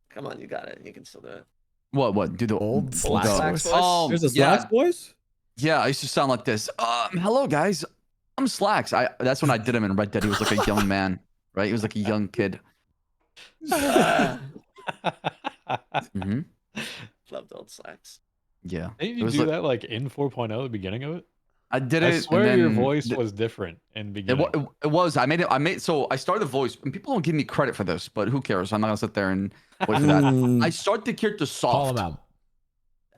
Come on, you got it. You can still do it. What? Do the Old Slacks Slacks voice? voice? There's a Slacks voice? Yeah, I used to sound like this. Hello guys, I'm Slacks. That's when I did him in Red Dead. He was like a young man, right? He was like a young kid. Loved old Slacks. Yeah. Didn't you do that like in 4.0 at the beginning of it? I did I it. swear and your then voice was different in the beginning. It was. So I started the voice, and people don't give me credit for this, but who cares? I'm not gonna sit there and wait for that. I start the character Call him soft.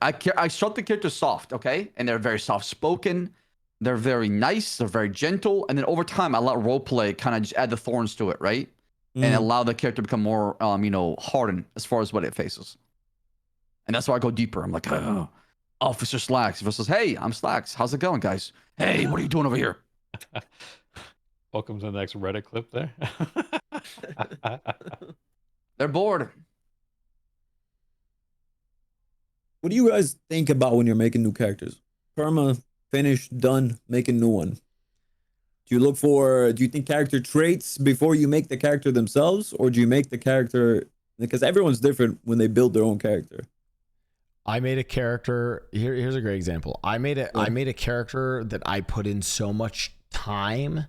out. I start the character soft, okay? And they're very soft spoken. They're very nice. They're very gentle. And then over time, I let roleplay kind of just add the thorns to it, right? And allow the character to become more, hardened as far as what it faces. And that's why I go deeper. I'm like, oh, Officer Slacks versus, hey, I'm Slacks. How's it going, guys? Hey, what are you doing over here? Welcome to the next Reddit clip there. They're bored. What do you guys think about when you're making new characters? Perma, finished, done, make a new one. Do you think character traits before you make the character themselves, or do you make the character, because everyone's different when they build their own character? I made a character. Here's a great example. I made a character that I put in so much time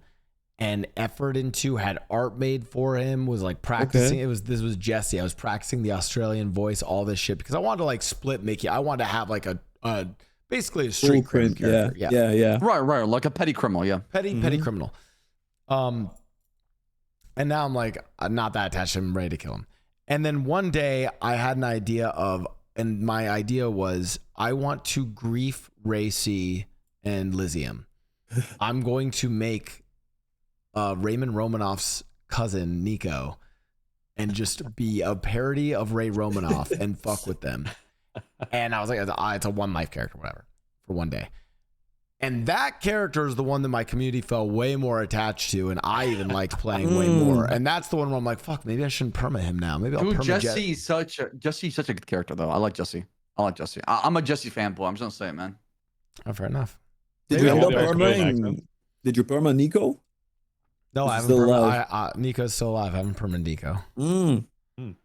and effort into, had art made for him, was like practicing. Okay. This was Jesse. I was practicing the Australian voice, all this shit, because I wanted to like split Mickey. I wanted to have like a basically a street crime character. Yeah. Right. Like a petty criminal, yeah. Petty criminal. And now I'm like, I'm not that attached to him, I'm ready to kill him. And then one day I had an idea and my idea was, I want to grief Racy and Lysium. I'm going to make Raymond Romanoff's cousin, Nico, and just be a parody of Ray Romanoff and fuck with them. And I was like, it's a one life character, whatever, for one day. And that character is the one that my community felt way more attached to, and I even liked playing way more. And that's the one where I'm like, fuck, maybe I shouldn't perma him now. Maybe I'll perma Jesse's such a good character, though. I like Jesse. I'm a Jesse fanboy. I'm just gonna say it, man. Oh, fair enough. Did you end up permaing? Did you perma Nico? No, I haven't. Nico's still alive. I haven't perma Nico. Can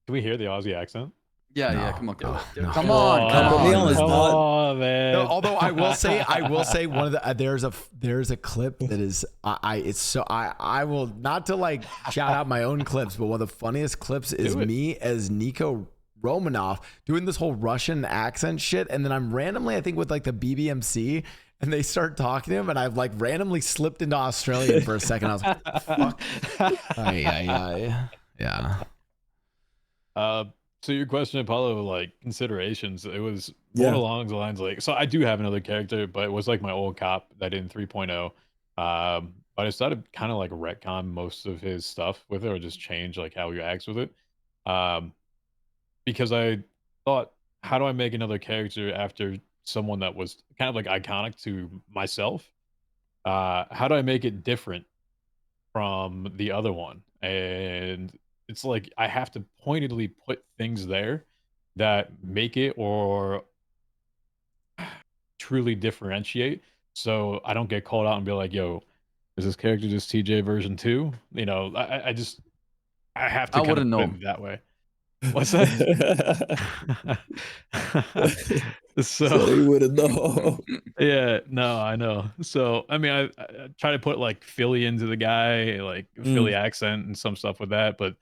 we hear the Aussie accent? Yeah. Come on. No. Come on, man. No, although I will say one of the there's a clip that is I will, not to like shout out my own clips, but one of the funniest clips is me as Nico Romanoff doing this whole Russian accent shit, and then I'm randomly, I think, with like the BBMC, and they start talking to him, and I've like randomly slipped into Australian for a second. I was like, fuck. Yeah. So your question, Apollo, like considerations, it was more along the lines like, so I do have another character, but it was like my old cop that I did in 3.0. But I decided to kind of like retcon most of his stuff with it, or just change like how he acts with it. Because I thought, how do I make another character after someone that was kind of like iconic to myself? How do I make it different from the other one? And it's like I have to pointedly put things there that make it or truly differentiate, so I don't get called out and be like, yo, is this character just TJ version 2? I have to I wouldn't know put it that way. What's that? So you wouldn't know. yeah, no, I know. So I mean, I try to put like Philly into the guy, like Philly accent and some stuff with that, but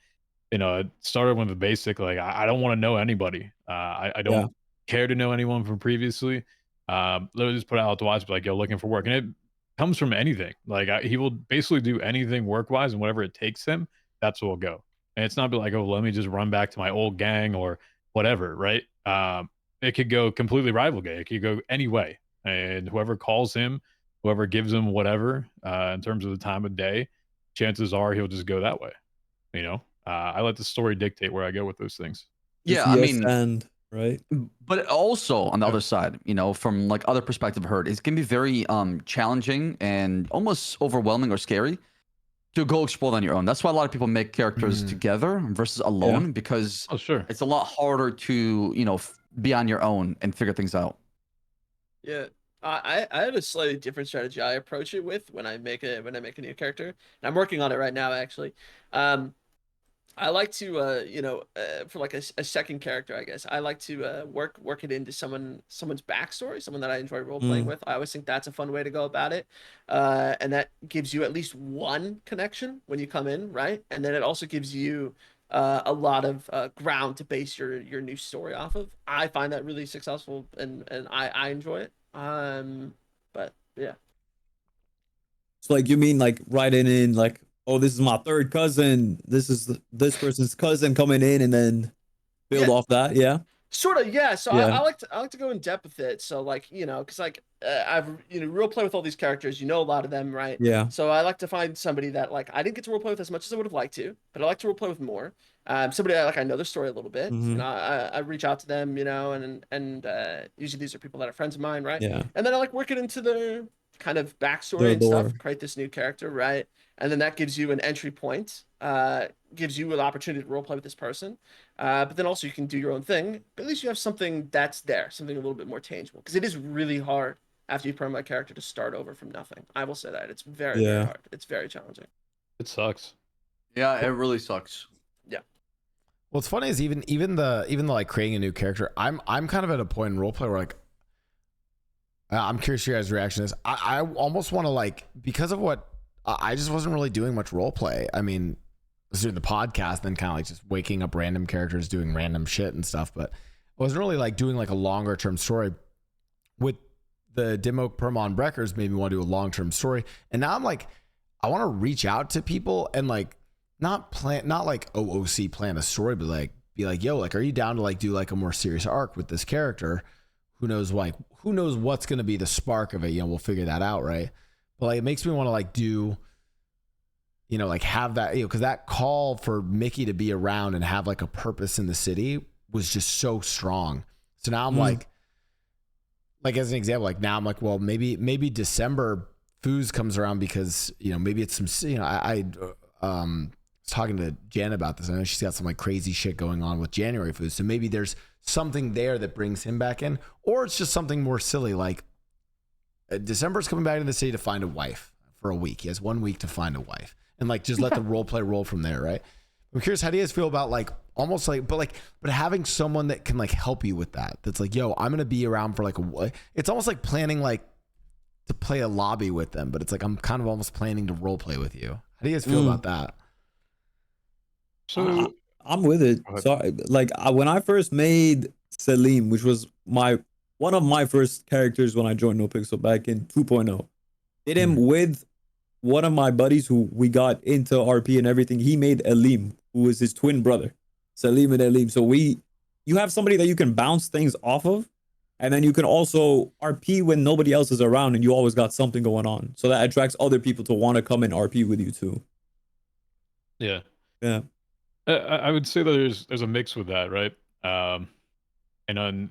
it started with the basic, like, I don't want to know anybody. I don't care to know anyone from previously. Literally just put it out to watch, like, yo, looking for work. And it comes from anything. Like, he will basically do anything work-wise, and whatever it takes him, that's what will go. And it's not be like, oh, let me just run back to my old gang or whatever, right? It could go completely rival gang. It could go any way. And whoever calls him, whoever gives him whatever, in terms of the time of day, chances are he'll just go that way, I let the story dictate where I go with those things. Yeah, I mean, right. But also on the other side, from like other perspective heard, it can be very challenging and almost overwhelming or scary to go explore on your own. That's why a lot of people make characters together versus alone, because it's a lot harder to be on your own and figure things out. Yeah. I have a slightly different strategy I approach it with when I make a new character. And I'm working on it right now, actually. I like to, for like a second character, I guess, I like to work it into someone's backstory, someone that I enjoy role playing with. I always think that's a fun way to go about it, and that gives you at least one connection when you come in, right? And then it also gives you a lot of ground to base your new story off of. I find that really successful, and I enjoy it. But yeah. So like you mean like writing in like, oh, this is my third cousin. This is this person's cousin coming in, and then build Yeah. off that. Yeah. Sort of, yeah. So Yeah. I like to go in depth with it. So like, because like I've role play with all these characters. You know a lot of them, right? Yeah. So I like to find somebody that like I didn't get to role play with as much as I would have liked to, but I like to role play with more. Somebody I know their story a little bit. Mhm. I reach out to them, and usually these are people that are friends of mine, right? Yeah. And then I like working into their kind of backstory Their and stuff, lore. create this new character, right? And then that gives you an entry point, gives you an opportunity to role play with this person. But then also you can do your own thing. But at least you have something that's there, something a little bit more tangible. Because it is really hard after you perma a character to start over from nothing. I will say that it's very, very Yeah. hard. It's very challenging. It sucks. Yeah, it really sucks. Yeah. What's funny is even the like creating a new character, I'm kind of at a point in roleplay where like I'm curious your guys' reaction to this. I almost want to like, because of what I just wasn't really doing much roleplay. I mean, I was doing the podcast, then kind of like just waking up random characters doing random shit and stuff, but I wasn't really like doing like a longer term story. With the Dimoak Perma Breckers made me want to do a long term story, and now I'm like, I want to reach out to people and like not like OOC plan a story, but like be like, yo, like, are you down to like do like a more serious arc with this character? Who knows what's going to be the spark of it? You know, we'll figure that out. Right. But like, it makes me want to like do, like have that, cause that call for Mickey to be around and have like a purpose in the city was just so strong. So now I'm like as an example, like now I'm like, well, maybe December Foos comes around because, maybe it's some, I was talking to Jan about this. I know she's got some like crazy shit going on with January Foos. So maybe there's something there that brings him back in, or it's just something more silly. Like December's coming back to the city to find a wife for a week. He has 1 week to find a wife, and like, just let the role play roll from there. Right. I'm curious, how do you guys feel about like, almost like, but having someone that can like help you with that. That's like, yo, I'm going to be around for like it's almost like planning like to play a lobby with them, but it's like, I'm kind of almost planning to role play with you. How do you guys feel about that? So I'm with it. Go ahead. So like when I first made Selim, which was one of my first characters when I joined NoPixel back in 2.0, did him with one of my buddies who we got into RP and everything. He made Elim, who was his twin brother, Selim and Elim. So you have somebody that you can bounce things off of, and then you can also RP when nobody else is around, and you always got something going on. So that attracts other people to want to come and RP with you too. yeah. Yeah. I would say that there's a mix with that, right? And I'm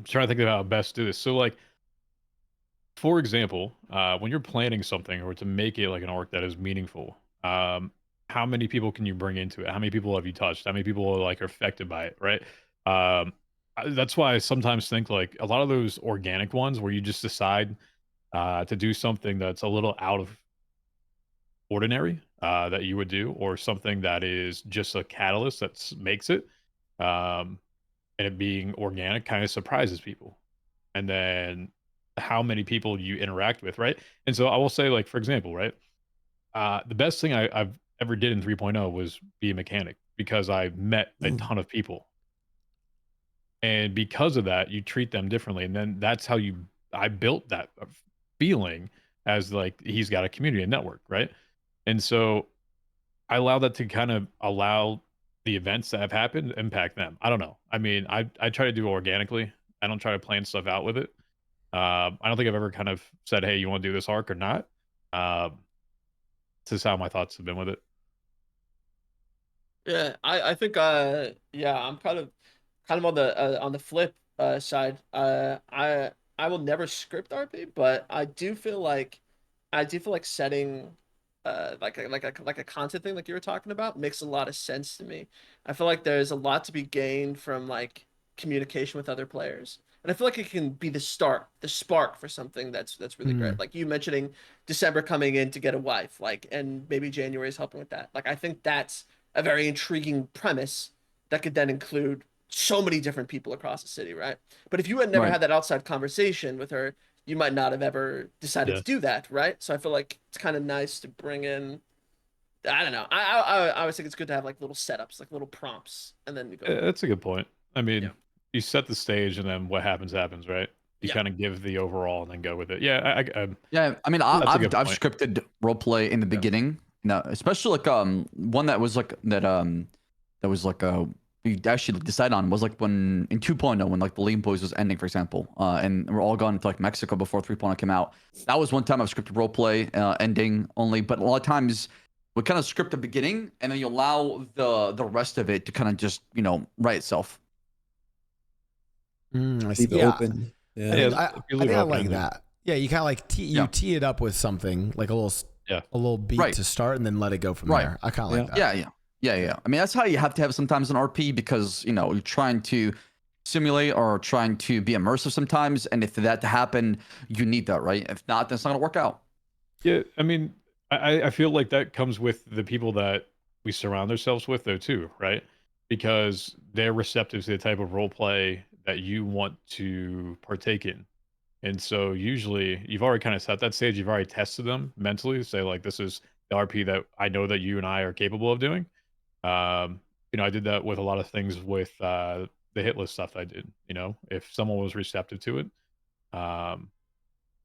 trying to think of how best to do this. So like, for example, when you're planning something or to make it like an arc that is meaningful, how many people can you bring into it? How many people have you touched? How many people are like affected by it, right? That's why I sometimes think like a lot of those organic ones where you just decide to do something that's a little out of ordinary that you would do, or something that is just a catalyst that makes it, and it being organic kind of surprises people. And then how many people you interact with, right? And so I will say, like, for example, right, the best thing I've ever did in 3.0 was be a mechanic, because I met a ton of people, and because of that you treat them differently, and then that's how I built that feeling as like he's got a community and network, right? And so I allow that to kind of allow the events that have happened to impact them. I don't know. I mean, I try to do it organically. I don't try to plan stuff out with it. I don't think I've ever kind of said, "Hey, you want to do this arc or not?" This is how my thoughts have been with it. Yeah, I think yeah, I'm kind of on the flip side. I will never script RP, but I do feel like setting like a content thing like you were talking about makes a lot of sense to me. I feel like there's a lot to be gained from like communication with other players. And I feel like it can be the spark for something that's really great. Like you mentioning December coming in to get a wife, like, and maybe January is helping with that. Like I think that's a very intriguing premise that could then include so many different people across the city, right? But if you had never Right. had that outside conversation with her, you might not have ever decided Yeah. to do that, right? So I feel like it's kind of nice to bring in. I don't know. I always think it's good to have like little setups, like little prompts, and then you go. That's a good point. I mean, Yeah. you set the stage, and then what happens happens, right? You kind of give the overall and then go with it. Yeah, Yeah, I mean, That's a I've good point. scripted roleplay in the beginning. No, especially like one that was like that was like we actually decided on was like when in 2.0 when like the Lean Boys was ending, for example, and we're all gone to like Mexico before 3.0 came out. That was one time I've scripted roleplay ending only, but a lot of times we kind of script the beginning and then you allow the rest of it to kind of just write itself. I Leave see. it Yeah. open. I Yeah. think, Yeah, I, if you I leave think I it like open-ended. that. Yeah, you kind of like tee it up with something like a little beat Right. to start, and then let it go from Right. there. I kind of like that. Yeah. I mean, that's how you have to have sometimes an RP because you're trying to simulate or trying to be immersive sometimes, and if that to happen, you need that, right? If not, then it's not gonna work out. Yeah, I mean, I feel like that comes with the people that we surround ourselves with, though, too, right? Because they're receptive to the type of role play that you want to partake in. And so usually you've already kind of set that stage, you've already tested them mentally, say like this is the RP that I know that you and I are capable of doing. I did that with a lot of things with the hit list stuff that I did. If someone was receptive to it,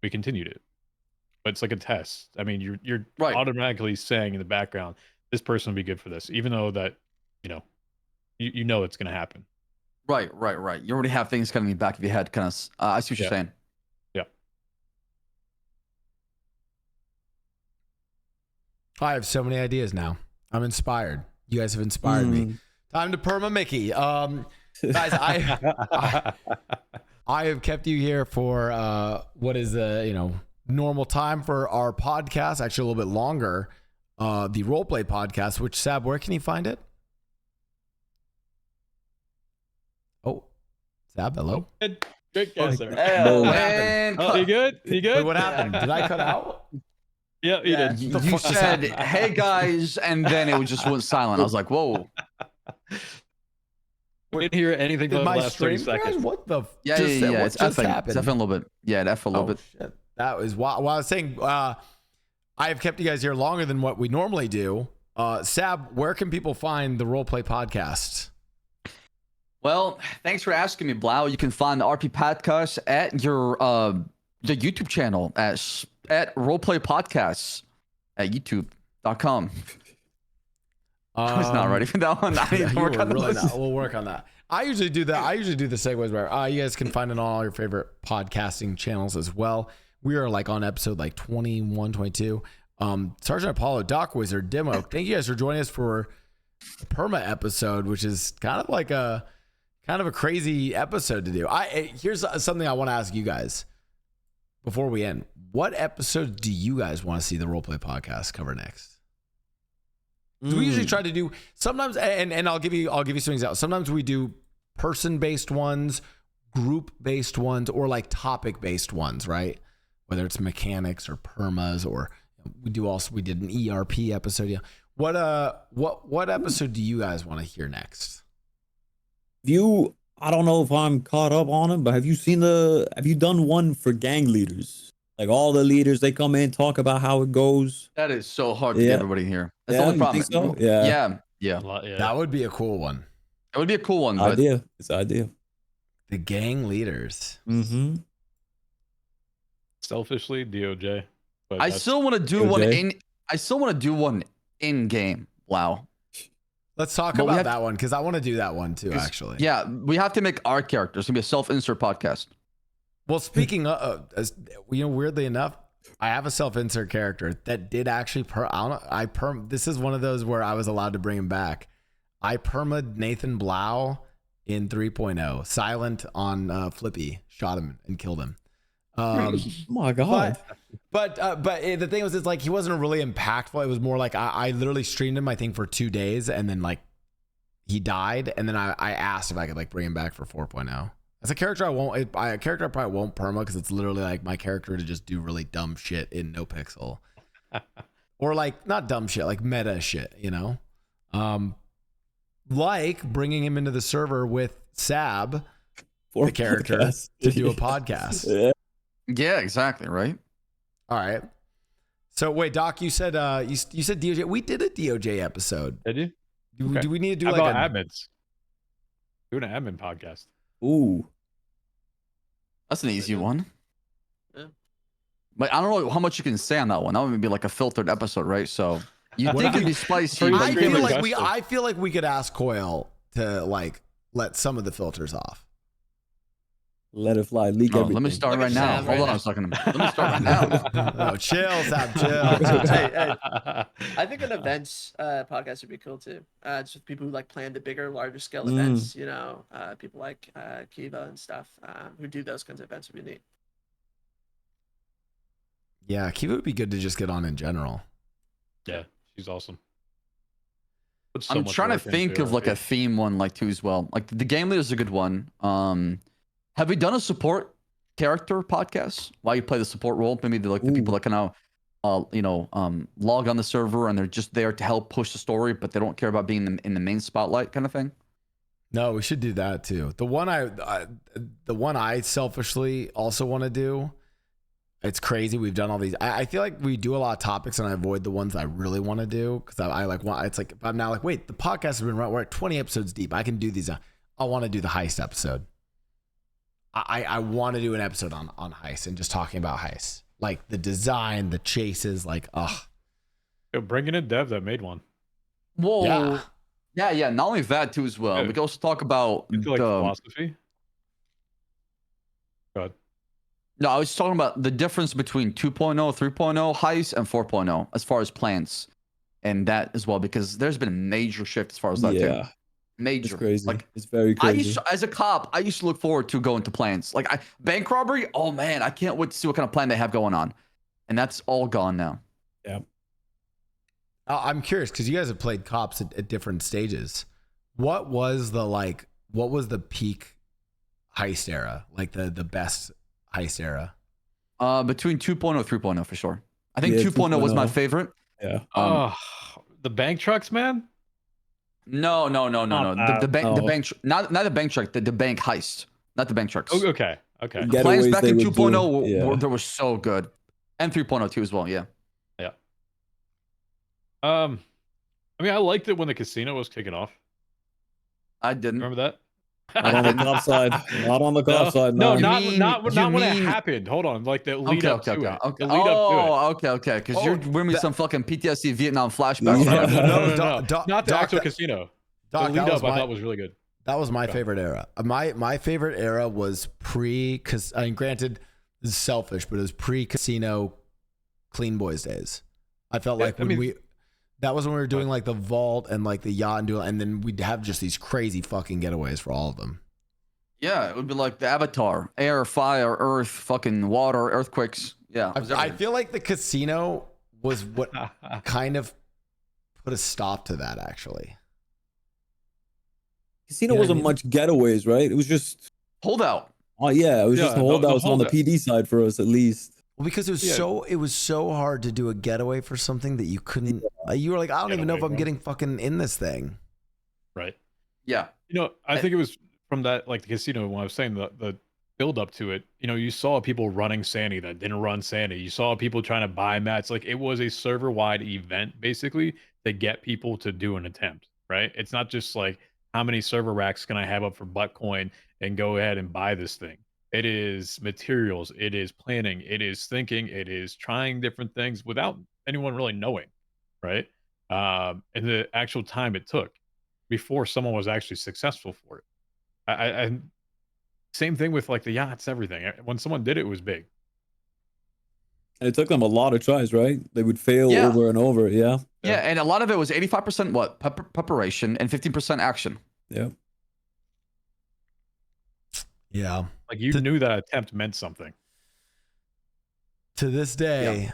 we continued it. But it's like a test. I mean, you're Right. automatically saying in the background, this person would be good for this, even though that you know it's going to happen. Right. You already have things kind of in the back of your head. Kind of. I see what you're saying. Yeah. I have so many ideas now. I'm inspired. You guys have inspired me. Time to perma Mickey. Guys, I have kept you here for what is the normal time for our podcast. Actually, a little bit longer. The Roleplay Podcast. Which Saab, where can you find it? Oh, Saab, hello. Good guess there. No. What happened? Oh, you good? You good? Wait, what happened? Did I cut out? Yeah, you did. You The fuck just said, happened? "Hey guys," and then it just went silent. I was like, "Whoa." We didn't hear anything Did but the my last 30 stream crash? seconds. What the? Yeah. What It's just effing. happened? It's effing a little bit. Yeah, it effed a little bit. Shit. That was while I was saying I have kept you guys here longer than what we normally do. Sab, where can people find the Roleplay Podcast? Well, thanks for asking me, Blau. You can find the RP Podcast at your the YouTube channel at Roleplay Podcasts at youtube.com. I was not ready for that one. I need to work on this. We'll work on that. I usually do that. I usually do the segues where you guys can find it on all your favorite podcasting channels as well. We are like on episode like 21, 22. SgtApollo, DocWizard, Dimoak. Thank you guys for joining us for the Perma episode, which is kind of like a crazy episode to do. Here's something I want to ask you guys before we end. What episode do you guys want to see the Roleplay Podcast cover next? We usually try to do sometimes, and I'll give you some examples. Sometimes we do person-based ones, group-based ones, or like topic-based ones, right? Whether it's mechanics or permas, or we did an ERP episode. Yeah. What episode do you guys want to hear next? I don't know if I'm caught up on it, but have you done one for gang leaders? Like all the leaders, they come in, talk about how it goes. That is so hard to get everybody here. That's the only you problem. think so? Yeah. Yeah. Yeah. That would be a cool one. It would be a cool one, but It's an idea. The gang leaders. Mm-hmm. Selfishly, DOJ. But I that's- still want to do one in game. Wow. Let's talk But we about have that one because I want to do that one too. Actually, Yeah, we have to make our characters. It's gonna be a self-insert podcast. Well, speaking of, weirdly enough, I have a self-insert character that did actually this is one of those where I was allowed to bring him back. I perma'd Nathan Blau in 3.0, silent on Flippy, shot him and killed him. Oh my god! But the thing was, it's like he wasn't really impactful. It was more like I literally streamed him, I think, for 2 days, and then like he died, and then I asked if I could like bring him back for 4.0. As a character, I probably won't perma because it's literally like my character to just do really dumb shit in NoPixel, or like not dumb shit, like meta shit, like bringing him into the server with Saab, the character, to do a podcast. Yeah. Yeah, exactly. Right. All right. So wait, Doc, you said you said DOJ. We did a DOJ episode. Did you? Do we need to do How like about a admins? Doing an admin podcast. Ooh. That's an easy one. Yeah. But I don't know how much you can say on that one. That would be like a filtered episode, right? So you What think if it'd be you- spicy? Pretty but I you much feel can't favorite really- like guest. I feel like we could ask Coyle to like let some of the filters off. Let it fly. Leak Oh, everything. let me start Look right at now. Sam Hold right on now. a second. Let me start right now. No, chill, Sam, chill. Hey, I think an events podcast would be cool too. Just with people who like plan the bigger, larger scale events. You know, people like Kiva and stuff who do those kinds of events would be neat. Yeah, Kiva would be good to just get on in general. Yeah, she's awesome. Put so I'm much trying to work into think of like a RP. theme one like too as well. Like the game leader is a good one. Have we done a support character podcast while you play the support role? Maybe the people that kind of log on the server and they're just there to help push the story, but they don't care about being in the main spotlight kind of thing. No, we should do that too. The one I selfishly also want to do. It's crazy. We've done all these. I feel like we do a lot of topics, and I avoid the ones I really want to do because I like want. It's like I'm now like, wait, the podcast has been running. We're at 20 episodes deep. I can do these. I want to do the heist episode. I want to do an episode on heist and just talking about heist, like the design, the chases, like Yo, bringing in dev that made one. Whoa. Yeah. Not only that too as well. Yeah. We can also talk about Into like philosophy. Go ahead. No, I was talking about the difference between 2.0, 3.0 heist and 4.0 as far as plans and that as well, because there's been a major shift as far as that too. Yeah, Major. it's crazy. Like It's very crazy. as a cop, I used to look forward to going to plans. Like bank robbery, oh man, I can't wait to see what kind of plan they have going on. And that's all gone now. I'm curious because you guys have played cops at different stages. What was the peak heist era? Like the best heist era? Between 2.0 and 3.0 for sure. I think Yeah, 2.0 was my 2.0. favorite. Yeah. The bank trucks, man. No. The bank, not the bank truck, the bank heist, not the bank trucks. Oh, okay. Getaways Plans back they in would 2.0 do. Yeah. they were so good, and 3.0 too as well. Yeah. I mean, I liked it when the casino was kicking off. I didn't. Remember that? Not on the cop side. Not on the cop side. No, man. not you when it mean- happened. Hold on, like the lead up to it. Okay. The lead up to it. Okay. Because Oh, you're bringing me some fucking PTSD Vietnam flashbacks. Yeah. No. Doc- Not the Doc, actual that- casino. Doc, The lead that up was I my- thought was really good. That was my Okay. favorite era. My favorite era was because I mean, granted, this is selfish, but it was pre-casino, Clean Boys days. I felt Yeah, like I mean- that was when we were doing like the vault and like the yacht and then we'd have just these crazy fucking getaways for all of them. Yeah, it would be like the Avatar: air, fire, earth, fucking water, earthquakes. Yeah. it was I everything. feel like the casino was what kind of put a stop to that actually. Casino You know what I wasn't mean? much getaways, right? It was just. Holdout. Oh yeah, it was Yeah, just the the holdouts on the holdout. PD side for us at least. Well, because Yeah. it was so hard to do a getaway for something that you couldn't. You were like, I don't Get even know if away I'm from. getting fucking in this thing. Right. Yeah. I think it was from that, like the casino, when I was saying the build up to it, you saw people running Sandy that didn't run Sandy. You saw people trying to buy mats. Like it was a server wide event basically to get people to do an attempt, right? It's not just like how many server racks can I have up for Buttcoin and go ahead and buy this thing. It is materials, it is planning, it is thinking, it is trying different things without anyone really knowing, right? And the actual time it took before someone was actually successful for it. I same thing with like the yachts, everything. When someone did it, it was big. And it took them a lot of tries, right? They would fail Yeah. over and over. Yeah. Yeah, and a lot of it was 85% preparation and 15% action. Yeah. Yeah. Like you knew that attempt meant something. To this day,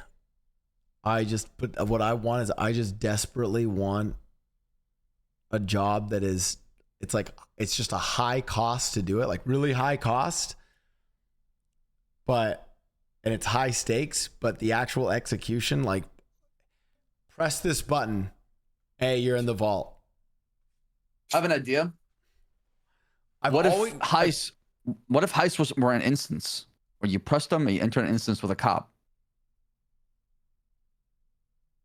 what I want is I just desperately want a job that is, it's just a high cost to do it, like really high cost, and it's high stakes, but the actual execution, like press this button, hey, you're in the vault. I have an idea. I've What always, if heist were an instance where you press them and you enter an instance with a cop?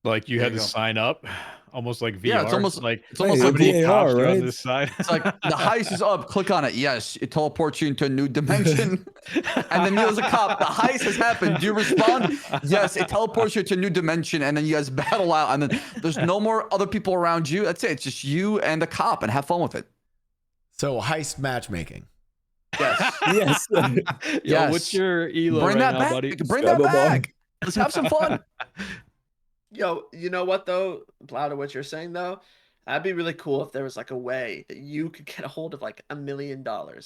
Like you There had you to go. sign up, almost like VR. Yeah, it's almost like it's almost Hey, like how many VAR, cops are on right? this side. it's like the heist is up. Click on it. Yes, it teleports you into a new dimension. And then you as a cop, the heist has happened. Do you respond? Yes, it teleports you to a new dimension, and then you guys battle out, and then there's no more other people around you. That's it. It's just you and the cop, and have fun with it. So heist matchmaking. Yes. Yes. Yo, Yes. what's your elo Bring right that now, back. buddy? Bring that Scrabble ball. back. Let's have some fun. Yo, you know what though, Blau, to what you're saying though, that'd be really cool if there was like a way that you could get a hold of like $1 million,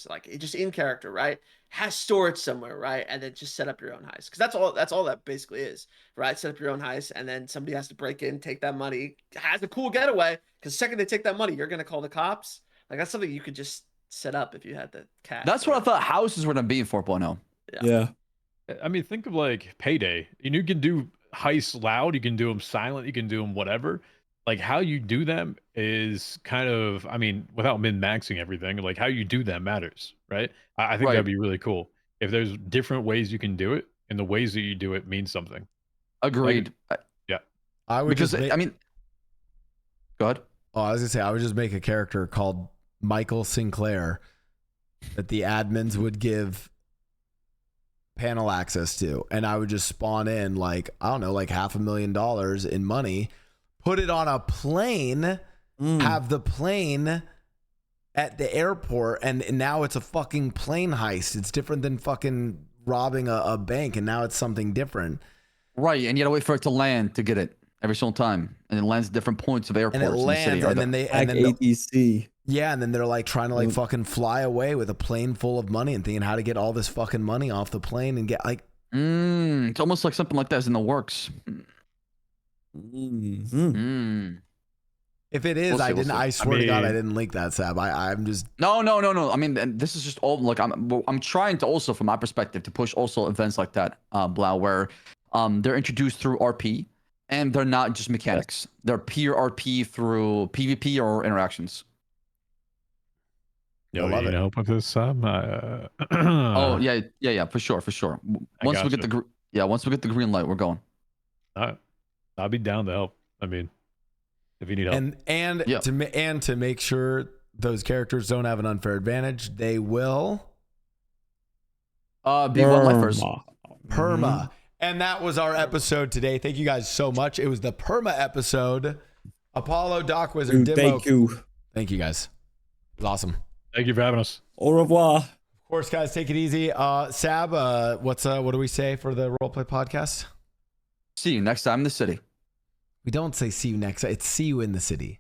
like just in character, right? Has storage somewhere, right? And then just set up your own heist. Because that's all that basically is, right? Set up your own heist, and then somebody has to break in, take that money, has a cool getaway. Because the second they take that money, you're gonna call the cops. Like that's something you could just set up if you had the cash. That's what I thought houses were gonna be in 4.0. Yeah. I mean, think of like Payday. You can do heists loud, you can do them silent, you can do them whatever. Like how you do them is kind of, I mean, without min-maxing everything, like how you do them matters, right? I think Right. that'd be really cool. If there's different ways you can do it, and the ways that you do it mean something. Agreed. I would Because just make, I mean, go ahead. oh, I was gonna say I would just make a character called Michael Sinclair that the admins would give panel access to, and I would just spawn in like, I don't know, like $500,000 in money, put it on a plane, have the plane at the airport, and now it's a fucking plane heist. It's different than fucking robbing a bank, and now it's something different. Right, and you gotta wait for it to land to get it every single time, and it lands at different points of airports And it in the lands, city. and then they, and Hack then the, ATC. yeah, and then they're like trying to like fucking fly away with a plane full of money and thinking how to get all this fucking money off the plane and get like, it's almost like something like that is in the works. if it is, We'll see, I we'll didn't. see. I swear to God, I mean- didn't link that, Sab. I'm just. No. I mean, and this is just all like I'm trying to also, from my perspective, to push also events like that, Blau, where they're introduced through RP, and they're not just mechanics. They're peer RP through PvP or interactions. Yo, love you it. know, help with this, Sam? Oh yeah, for sure. Once we get gotcha. once we get the green light, we're going. I'll be down to help. I mean, if you need help. And Yeah. to make sure those characters don't have an unfair advantage, they will Be one life first. Perma. And that was our episode today. Thank you guys so much. It was the Perma episode. Apollo, DocWizard, Dimoak. Thank you. Thank you guys. It was awesome. Thank you for having us. Au revoir. Of course, guys, take it easy. Sab, what do we say for the Roleplay Podcast? See you next time in the city. We don't say see you next. It's see you in the city.